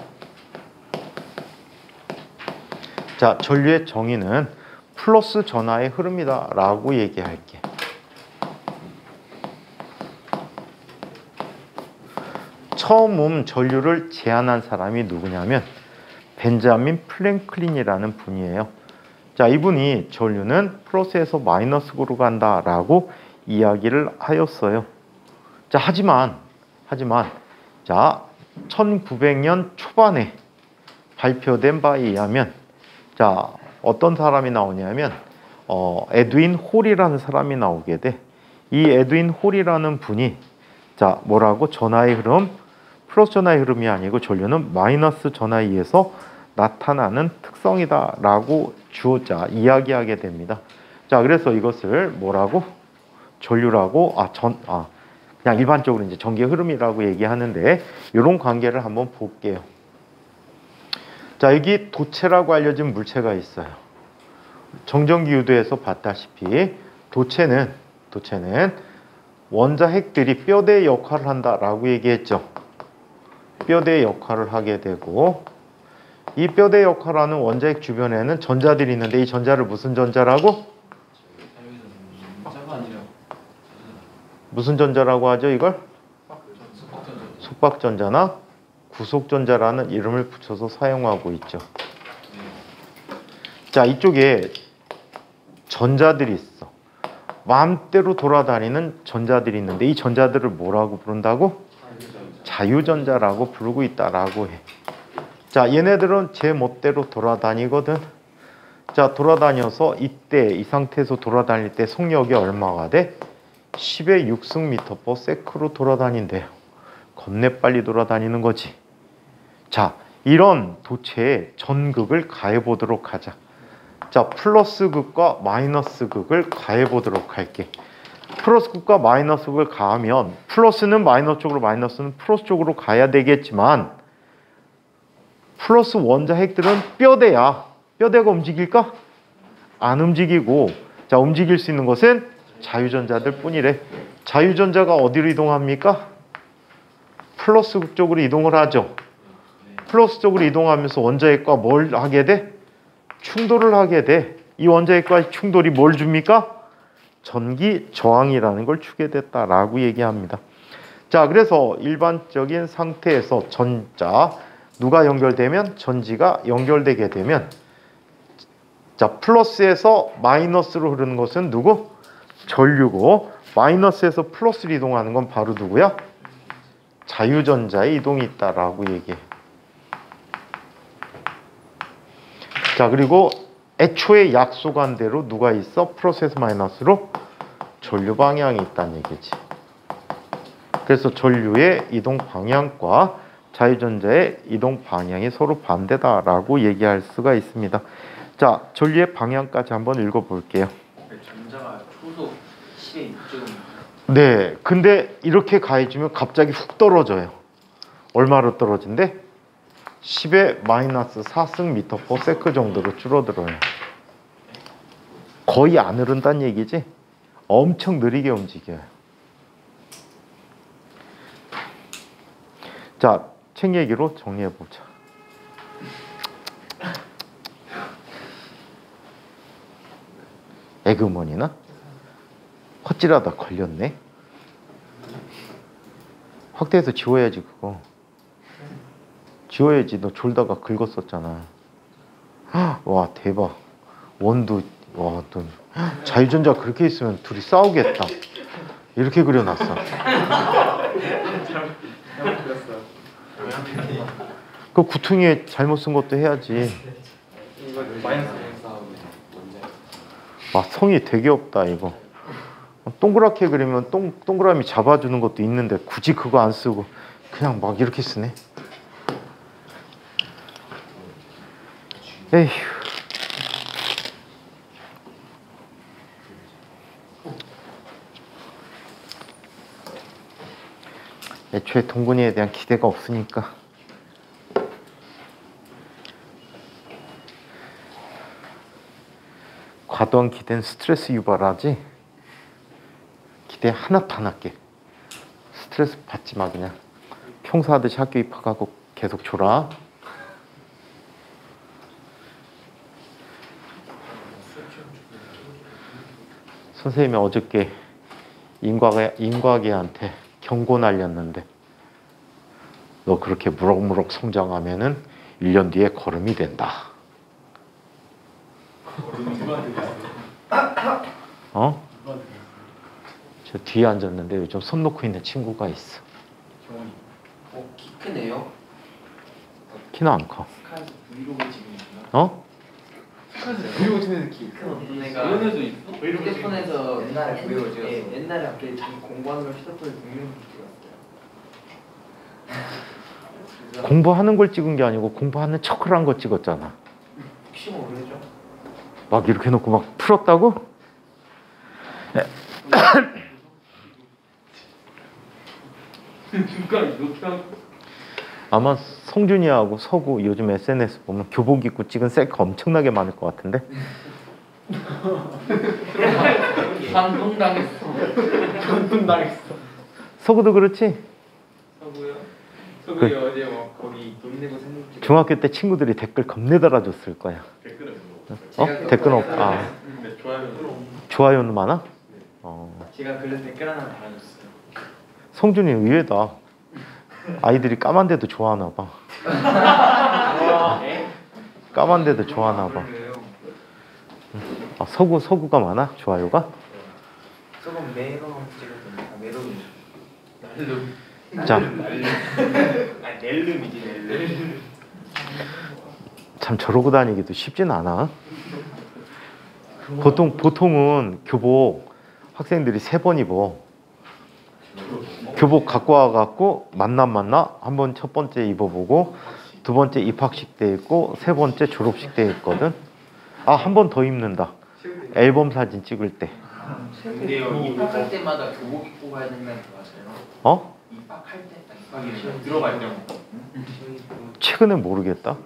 자, 전류의 정의는 플러스 전하의 흐름이다라고 얘기할게. 처음 전류를 제안한 사람이 누구냐면 벤자민 플랭클린이라는 분이에요. 자, 이분이 전류는 플러스에서 마이너스로 간다라고 이야기를 하였어요. 자, 하지만 자, 1900년 초반에 발표된 바에 의하면 자, 어떤 사람이 나오냐면 에드윈 홀이라는 사람이 나오게 돼. 이 에드윈 홀이라는 분이 자, 뭐라고? 전하의 흐름, 플러스 전하의 흐름이 아니고 전류는 마이너스 전하에 의해서 나타나는 특성이다라고 주어자 이야기하게 됩니다. 자, 그래서 이것을 뭐라고? 전류라고 그냥 일반적으로 이제 전기의 흐름이라고 얘기하는데 이런 관계를 한번 볼게요. 자, 여기 도체라고 알려진 물체가 있어요. 정전기 유도에서 봤다시피 도체는 원자핵들이 뼈대의 역할을 한다라고 얘기했죠. 뼈대의 역할을 하게 되고 이 뼈대 역할을 하는 원자핵 주변에는 전자들이 있는데 이 전자를 무슨 전자라고? 무슨 전자라고 하죠, 이걸? 속박전자나 구속전자라는 이름을 붙여서 사용하고 있죠. 자, 이쪽에 전자들이 있어. 마음대로 돌아다니는 전자들이 있는데 이 전자들을 뭐라고 부른다고? 자유전자라고 부르고 있다라고 해. 자, 얘네들은 제 멋대로 돌아다니거든. 자, 돌아다녀서 이때 이 상태에서 돌아다닐 때 속력이 얼마가 돼? 10의 6승/ms로 돌아다닌대요. 겁내 빨리 돌아다니는 거지. 자, 이런 도체의 전극을 가해 보도록 하자. 자, 플러스 극과 마이너스 극을 가해 보도록 할게. 플러스 극과 마이너스 극을 가하면 플러스는 마이너스 쪽으로 마이너스는 플러스 쪽으로 가야 되겠지만 플러스 원자 핵들은 뼈대야. 뼈대가 움직일까? 안 움직이고 자 움직일 수 있는 것은 자유전자들 뿐이래. 자유전자가 어디로 이동합니까? 플러스 극 쪽으로 이동을 하죠. 플러스 쪽으로 이동하면서 원자핵과 뭘 하게 돼? 충돌을 하게 돼. 이 원자핵과의 충돌이 뭘 줍니까? 전기 저항이라는 걸 주게 됐다라고 얘기합니다. 자, 그래서 일반적인 상태에서 전자 누가 연결되면 전지가 연결되게 되면 자, 플러스에서 마이너스로 흐르는 것은 누구? 전류고 마이너스에서 플러스로 이동하는 건 바로 누구야? 자유전자의 이동이 있다라고 얘기해. 자, 그리고 애초에 약속한 대로 누가 있어? 플러스에서 마이너스로 전류 방향이 있다는 얘기지. 그래서 전류의 이동 방향과 자유전자의 이동 방향이 서로 반대다라고 얘기할 수가 있습니다. 자, 전류의 방향까지 한번 읽어볼게요. 전자가 초속 10의 6점. 네, 근데 이렇게 가해주면 갑자기 훅 떨어져요. 얼마로 떨어진대? 10의 마이너스 4승 미터 퍼 세크 정도로 줄어들어요. 거의 안 흐른다는 얘기지? 엄청 느리게 움직여요. 자, 책 얘기로 정리해보자. 에그머니나? 헛질하다 걸렸네. 확대해서 지워야지 그거. 지워야지. 너 졸다가 긁었었잖아. 와 대박. 원도 와 또 자유전자 그렇게 있으면 둘이 싸우겠다. 이렇게 그려놨어. 그 구퉁이에 잘못 쓴 것도 해야지. 이거 마이너스 와 성이 되게 없다 이거. 동그랗게 그리면 동그라미 잡아주는 것도 있는데 굳이 그거 안 쓰고 그냥 막 이렇게 쓰네. 에휴. 애초에 동근이에 대한 기대가 없으니까. 과도한 기대는 스트레스 유발하지. 기대 하나도 안 할게. 스트레스 받지 마 그냥. 평소하듯이 학교 입학하고 계속 줘라. 선생님이 어저께 인과계한테 경고 날렸는데 너 그렇게 무럭무럭 성장하면은 1년 뒤에 거름이 된다. 어? 저 뒤에 앉았는데 요즘 손 놓고 있는 친구가 있어. 경훈이. 키 크네요. 키는 안 커. 스카이스 브이로그 찍으시나? 어? 그리고 치는 키. 큰 어떤 애가 이런 애도 있어? 휴대폰에서 옛날에 브이로그 찍었어. 예, 옛날에 앞에 자기 공부하는 걸 휴대폰에 동영상 찍었어요. 공부하는 걸 찍은 게 아니고 공부하는 척을 한 거 찍었잖아. 혹시 모르죠? 막 이렇게 해놓고 막 풀었다고? 중간에 이렇게 하고 아마 성준이하고 서구 요즘 SNS 보면 교복 입고 찍은 셀카 엄청나게 많을 것 같은데? 감동당했어. 감동당했어. 서구도 그렇지? 서구요? 서구이 어제 뭐 거기 돈 내고 사진 찍어. 중학교 때 친구들이 댓글 겁내 달아줬을 거야. 댓글은 뭐? 어? 댓글 없. 아 네, 좋아요. 좋아요는 많아? 제가 그래서 댓글 하나 달아줬어요. 성준이 의외다. 아이들이 까만데도 좋아하나 봐. 네? 까만데도 좋아하나 봐. 그래요. 아, 서구가 많아? 좋아요가? 조금 메론 찍었던데. 메론. 날름. 자, 아 넬름이지 넬름. 참 저러고 다니기도 쉽진 않아. 보통은 교복 학생들이 3번 입어. 교복 갖고 와갖고 만나 한번 첫 번째 입어보고 두 번째 입학식 때 입고 세 번째 졸업식 때 입거든. 아, 한 번 더 입는다. 앨범 사진 찍을 때. 근데요 입학할 때마다 교복 입고 가야 된다는 거 맞아요? 어? 입학할 때 입학이 들어갈 때 최근에 모르겠다.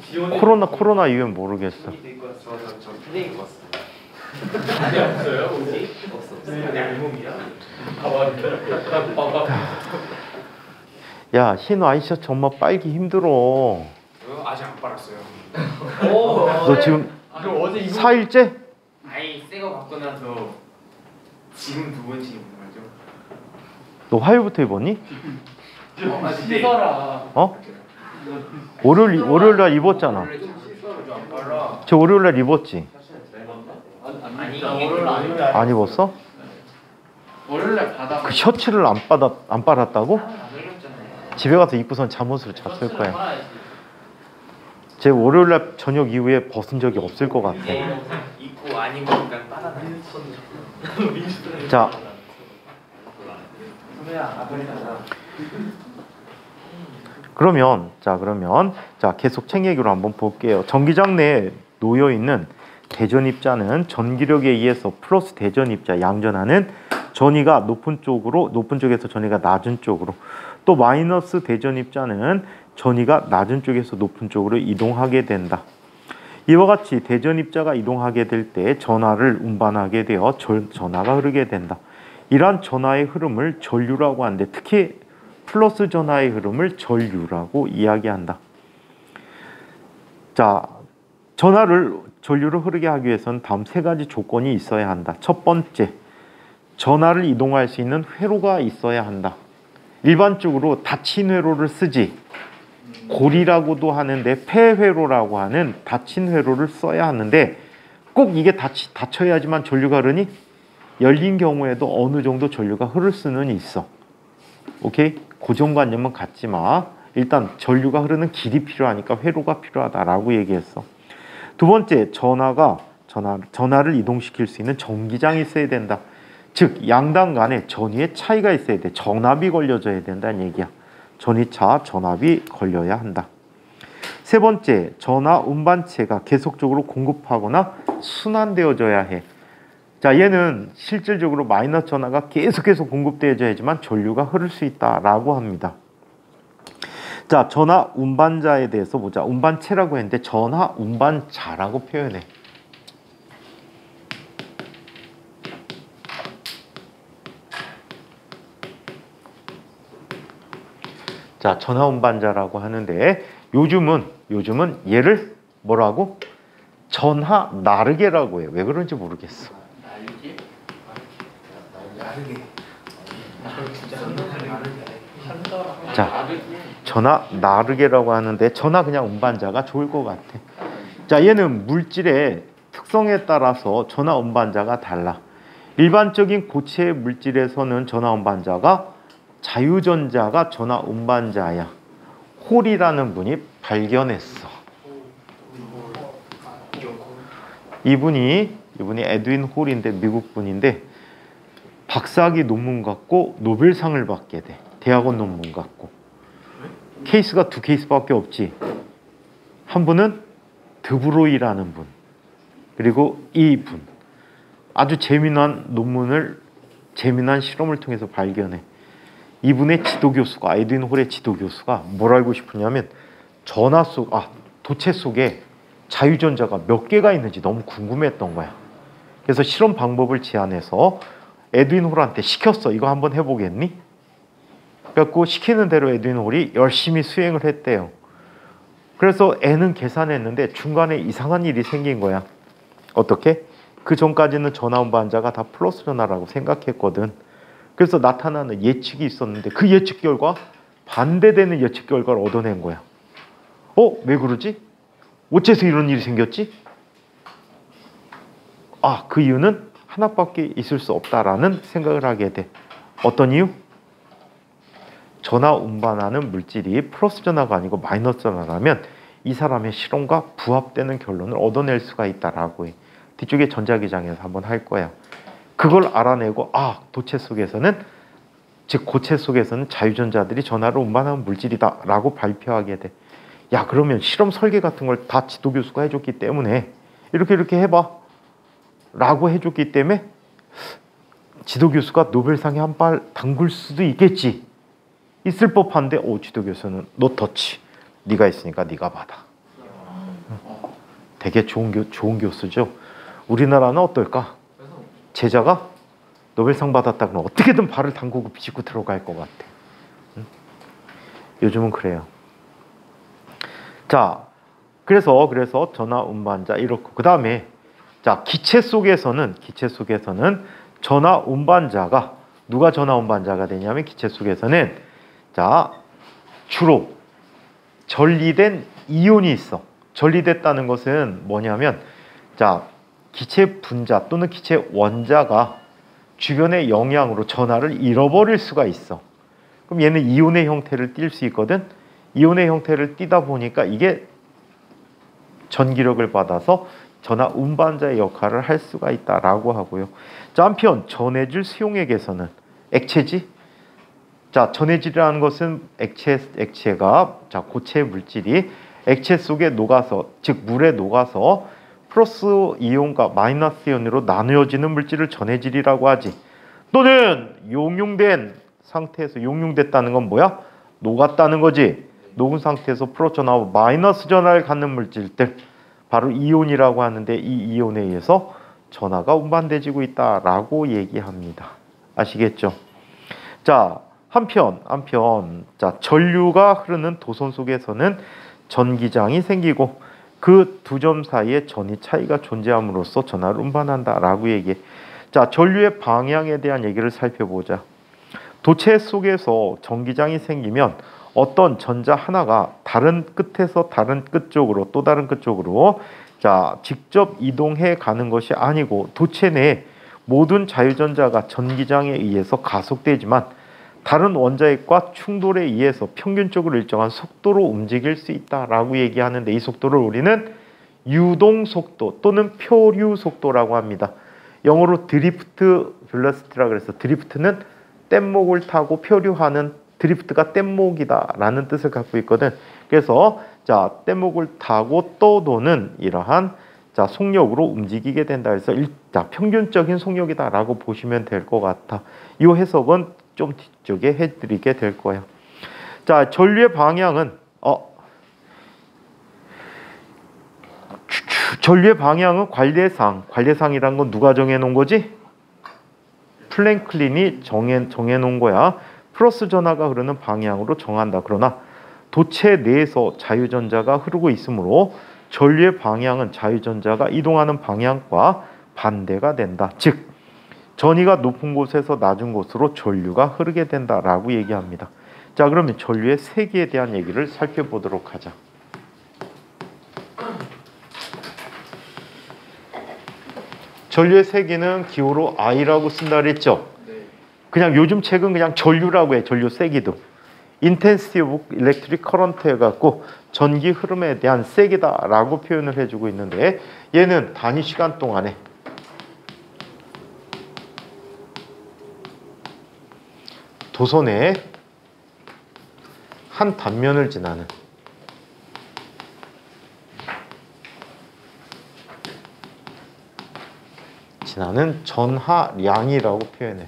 지원이 코로나 이후엔 모르겠어. 저 플레이 입고 왔어요. 안에 없어요 옷이? 없어. 안에 알몸이야? 야, 흰 와이셔츠 정말 빨기 힘들어. 아직 안 빨았어요. 너 지금 그럼 어제 이거 4일째? 아니 새거 갖고 나서 지금 두 번째 입는 거죠. 너 화요일부터 입었니? 씻어라. 어? 월요일 날 입었잖아. 원래 좀 씻어를 좀안 빨라. 저 월요일 날 입었지? 아니 월요일 아니면 안 입었어? 월요일날 받아. 그 셔츠를 안 빨았다고? 안 흘렸잖아요. 집에 가서 입고선 잠옷으로 잤을 거야. 제 월요일 날 저녁 이후에 벗은 적이 없을 것 같아. 입고 안 입으니까 빨아나요. 자, 그러면 계속 책 얘기로 한번 볼게요. 전기장 내에 놓여 있는 대전입자는 전기력에 의해서 플러스 대전입자 양전하는 전위가 높은 쪽에서 전위가 낮은 쪽으로, 또 마이너스 대전입자는 전위가 낮은 쪽에서 높은 쪽으로 이동하게 된다. 이와 같이 대전입자가 이동하게 될 때 전하를 운반하게 되어 전하가 흐르게 된다. 이러한 전하의 흐름을 전류라고 하는데, 특히 플러스 전하의 흐름을 전류라고 이야기한다. 자, 전류를 흐르게 하기 위해서는 다음 세 가지 조건이 있어야 한다. 첫 번째, 전하를 이동할 수 있는 회로가 있어야 한다. 일반적으로 닫힌 회로를 쓰지, 고리라고도 하는데 폐회로라고 하는 닫힌 회로를 써야 하는데, 꼭 이게 닫혀야지만 전류가 흐르니? 열린 경우에도 어느 정도 전류가 흐를 수는 있어. 오케이? 고정관념은 갖지 마. 일단 전류가 흐르는 길이 필요하니까 회로가 필요하다라고 얘기했어. 두 번째, 전하를 이동시킬 수 있는 전기장이 있어야 된다. 즉 양당 간에 전위의 차이가 있어야 돼. 전압이 걸려져야 된다는 얘기야. 전위차, 전압이 걸려야 한다. 세 번째, 전하 운반체가 계속적으로 공급하거나 순환되어져야 해. 자, 얘는 실질적으로 마이너스 전하가 계속해서 공급되어져야지만 전류가 흐를 수 있다라고 합니다. 자, 전하 운반자에 대해서 보자. 운반체라고 했는데 전하 운반자라고 표현해. 자, 전하 운반자라고 하는데 요즘은 얘를 뭐라고? 전하 나르게라고 해요. 왜 그런지 모르겠어. 자, 전하 나르게라고 하는데 전하 그냥 운반자가 좋을 것 같아. 자, 얘는 물질의 특성에 따라서 전하 운반자가 달라. 일반적인 고체 물질에서는 전하 운반자가 자유전자가 전하 운반자야. 홀이라는 분이 발견했어. 이분이 에드윈 홀인데 미국 분인데 박사학위 논문 갖고 노벨상을 받게 돼. 대학원 논문 갖고. 케이스가 두 케이스밖에 없지. 한 분은 드브로이라는 분, 그리고 이 분. 아주 재미난 실험을 통해서 발견해. 이분의 지도교수가, 에드윈 홀의 지도교수가 뭘 알고 싶으냐면 도체 속에 자유전자가 몇 개가 있는지 너무 궁금했던 거야. 그래서 실험 방법을 제안해서 에드윈 홀한테 시켰어. 이거 한번 해보겠니? 그래갖고 시키는 대로 에드윈 홀이 열심히 수행을 했대요. 그래서 애는 계산했는데 중간에 이상한 일이 생긴 거야. 어떻게? 그 전까지는 전하 운반자가 다 플러스 전하라고 생각했거든. 그래서 나타나는 예측이 있었는데 그 예측 결과 반대되는 예측 결과를 얻어낸 거야. 왜 그러지? 어째서 이런 일이 생겼지? 그 이유는 하나밖에 있을 수 없다라는 생각을 하게 돼. 어떤 이유? 전하 운반하는 물질이 플러스 전하가 아니고 마이너스 전하라면 이 사람의 실험과 부합되는 결론을 얻어낼 수가 있다라고 해. 뒤쪽에 전자기장에서 한번 할 거야. 그걸 알아내고 도체 속에서는, 즉 고체 속에서는 자유전자들이 전하를 운반하는 물질이다라고 발표하게 돼. 야, 그러면 실험 설계 같은 걸 다 지도교수가 해줬기 때문에 이렇게 해봐 라고 해줬기 때문에 지도교수가 노벨상에 한 발 담글 수도 있겠지. 있을 법한데 지도교수는 너 터치. 네가 있으니까 네가 받아. 되게 좋은 교수죠. 우리나라는 어떨까? 제자가 노벨상 받았다 그러면 어떻게든 발을 담그고 비집고 들어갈 것 같아. 요즘은 그래요. 자, 그래서 전하 운반자 이렇고 그 다음에 자 기체 속에서는 전하 운반자가 누가 전하 운반자가 되냐면 기체 속에서는 자 주로 전리된 이온이 있어. 전리됐다는 것은 뭐냐면 자 기체 분자 또는 기체 원자가 주변의 영향으로 전하를 잃어버릴 수가 있어. 그럼 얘는 이온의 형태를 띌 수 있거든. 이온의 형태를 띠다 보니까 이게 전기력을 받아서 전하 운반자의 역할을 할 수가 있다라고 하고요. 자, 한편 전해질 수용액에서는 액체지. 자, 전해질이라는 것은 액체가 자 고체 물질이 액체 속에 녹아서 즉 물에 녹아서 플러스 이온과 마이너스 이온으로 나누어지는 물질을 전해질이라고 하지. 또는 용융된 상태에서 용융됐다는 건 뭐야? 녹았다는 거지. 녹은 상태에서 플러스 전하고 마이너스 전하를 갖는 물질들 바로 이온이라고 하는데 이 이온에 의해서 전하가 운반되지고 있다라고 얘기합니다. 아시겠죠? 자, 한편 자 전류가 흐르는 도선 속에서는 전기장이 생기고 그 두 점 사이에 전위 차이가 존재함으로써 전하를 운반한다라고 얘기해. 자, 전류의 방향에 대한 얘기를 살펴보자. 도체 속에서 전기장이 생기면 어떤 전자 하나가 다른 끝에서 다른 끝 쪽으로 또 다른 끝 쪽으로 자 직접 이동해 가는 것이 아니고 도체 내에 모든 자유전자가 전기장에 의해서 가속되지만 다른 원자핵과 충돌에 의해서 평균적으로 일정한 속도로 움직일 수 있다라고 얘기하는데 이 속도를 우리는 유동속도 또는 표류속도라고 합니다. 영어로 드리프트 벨로시티라고 그래서 드리프트는 뗏목을 타고 표류하는 드리프트가 뗏목이다라는 뜻을 갖고 있거든. 그래서 자 뗏목을 타고 떠도는 이러한 자 속력으로 움직이게 된다. 그래서 평균적인 속력이다라고 보시면 될 것 같아. 이 해석은 좀 뒤쪽에 해드리게 될 거예요. 자 전류의 방향은 전류의 방향은 관례상이란 건 누가 정해놓은 거지? 플랭클린이 정해놓은 거야. 플러스 전하가 흐르는 방향으로 정한다. 그러나 도체 내에서 자유전자가 흐르고 있으므로 전류의 방향은 자유전자가 이동하는 방향과 반대가 된다. 즉 전위가 높은 곳에서 낮은 곳으로 전류가 흐르게 된다라고 얘기합니다. 자, 그러면 전류의 세기에 대한 얘기를 살펴보도록 하자. 전류의 세기는 기호로 I라고 쓴다 그랬죠? 그냥 요즘 책은 그냥 전류라고 해. 전류 세기도. Intensity of Electric Current 해갖고 전기 흐름에 대한 세기다라고 표현을 해주고 있는데 얘는 단위 시간 동안에 도선의 한 단면을 지나는 전하량이라고 표현해.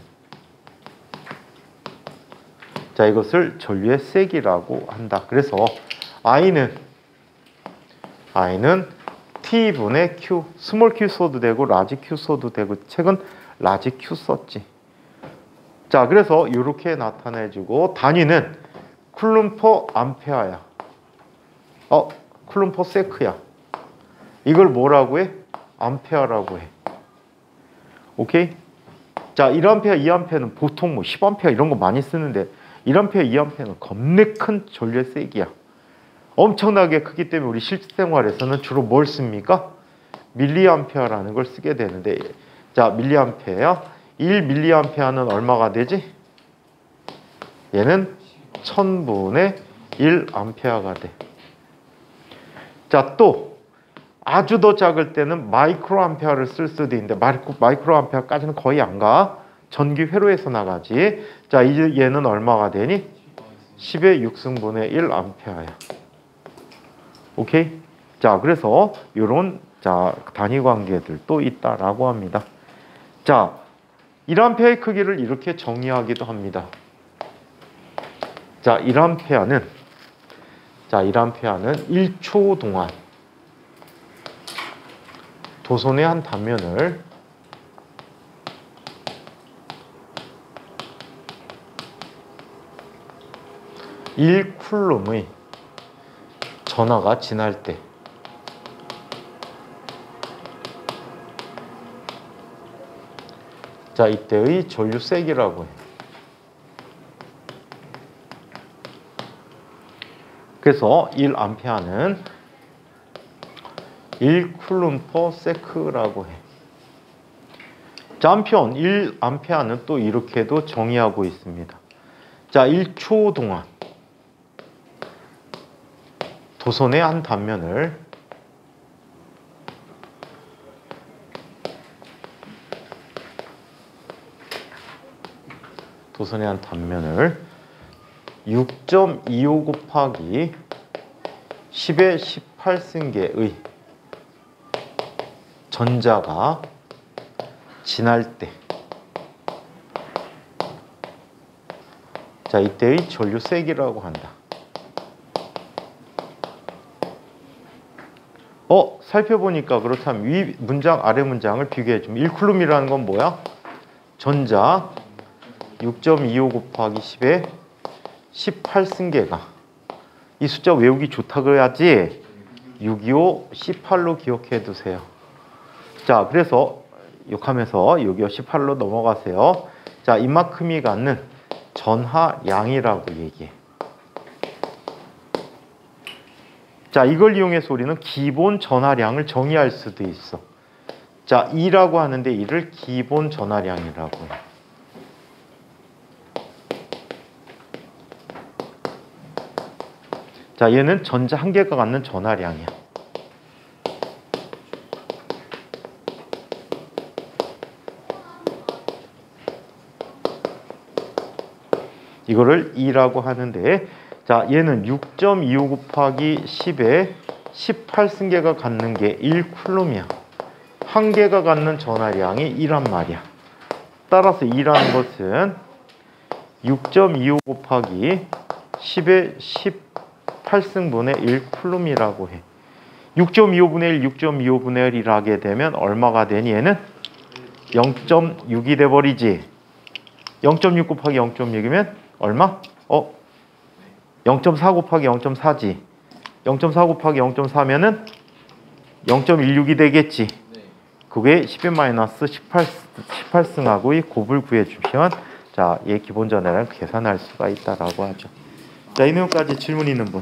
자, 이것을 전류의 세기라고 한다. 그래서 I는 T분의 Q, 스몰 Q 써도 되고 라지 Q 써도 되고 책은 라지 Q 썼지. 자, 그래서 이렇게 나타내주고 단위는 쿨룸 퍼 암페어야. 쿨룸 퍼 세크야. 이걸 뭐라고 해? 암페어라고 해. 오케이? 자, 1암페어, 2암페어는 보통 뭐 10암페어 이런 거 많이 쓰는데 1암페어, 2암페어는 겁내 큰 전류의 세기야. 엄청나게 크기 때문에 우리 실생활에서는 주로 뭘 씁니까? 밀리암페어라는 걸 쓰게 되는데 자, 밀리암페어 1밀리암페어는 얼마가 되지? 얘는 1000분의 1암페어가 돼. 자, 또 아주 더 작을 때는 마이크로암페어를 쓸 수도 있는데 마이크로암페어까지는 거의 안 가. 전기 회로에서 나가지. 자, 이제 얘는 얼마가 되니? 10의 6승분의 1암페어야. 오케이? 자, 그래서 요런 자, 단위 관계들도 있다라고 합니다. 자, 1A의 크기를 이렇게 정의하기도 합니다. 자, 1A는 1초 동안 도선의 한 단면을 (1쿨럼의) 전하가 지날 때 자, 이때의 전류 세기라고 해요. 그래서 1A는 1쿨럼퍼세크라고 해. 자, 한편 1A는 또 이렇게도 정의하고 있습니다. 자, 1초 동안 도선의 한 단면을 도선의 한 단면을 6.25 곱하기 10의 18승계의 전자가 지날 때 자, 이때의 전류 세기라고 한다. 살펴보니까 그렇다면 위 문장 아래 문장을 비교해 주면 1쿨럼이라는 건 뭐야? 전자 6.25 곱하기 10의 18승계가 이 숫자 외우기 좋다 그래야지 625, 18로 기억해 두세요. 자, 그래서 욕하면서 625, 18로 넘어가세요. 자, 이만큼이 갖는 전하량이라고 얘기해. 자, 이걸 이용해서 우리는 기본 전하량을 정의할 수도 있어. 자, E라고 하는데 이를 기본 전하량이라고 해. 자, 얘는 전자 한 개가 갖는 전하량이야. 이거를 E라고 하는데, 자, 얘는 6.25 곱하기 10에 18승계가 갖는 게 1쿨럼이야. 한 개가 갖는 전하량이 2란 말이야. 따라서 E라는 것은 6.25 곱하기 10의 18승분의 1쿨럼이라고 해. 6.25분의 1, 6.25분의 1이라 하게 되면 얼마가 되니? 얘는 0.6이 돼버리지. 0.6 곱하기 0.6이면 얼마? 0.4 곱하기 0.4지. 0.4 곱하기 0.4면은 0.16이 되겠지. 그게 10-18승하고의 곱을 구해주면 자, 얘 기본 전하량 계산할 수가 있다라고 하죠. 자, 이 내용까지 질문 있는 분.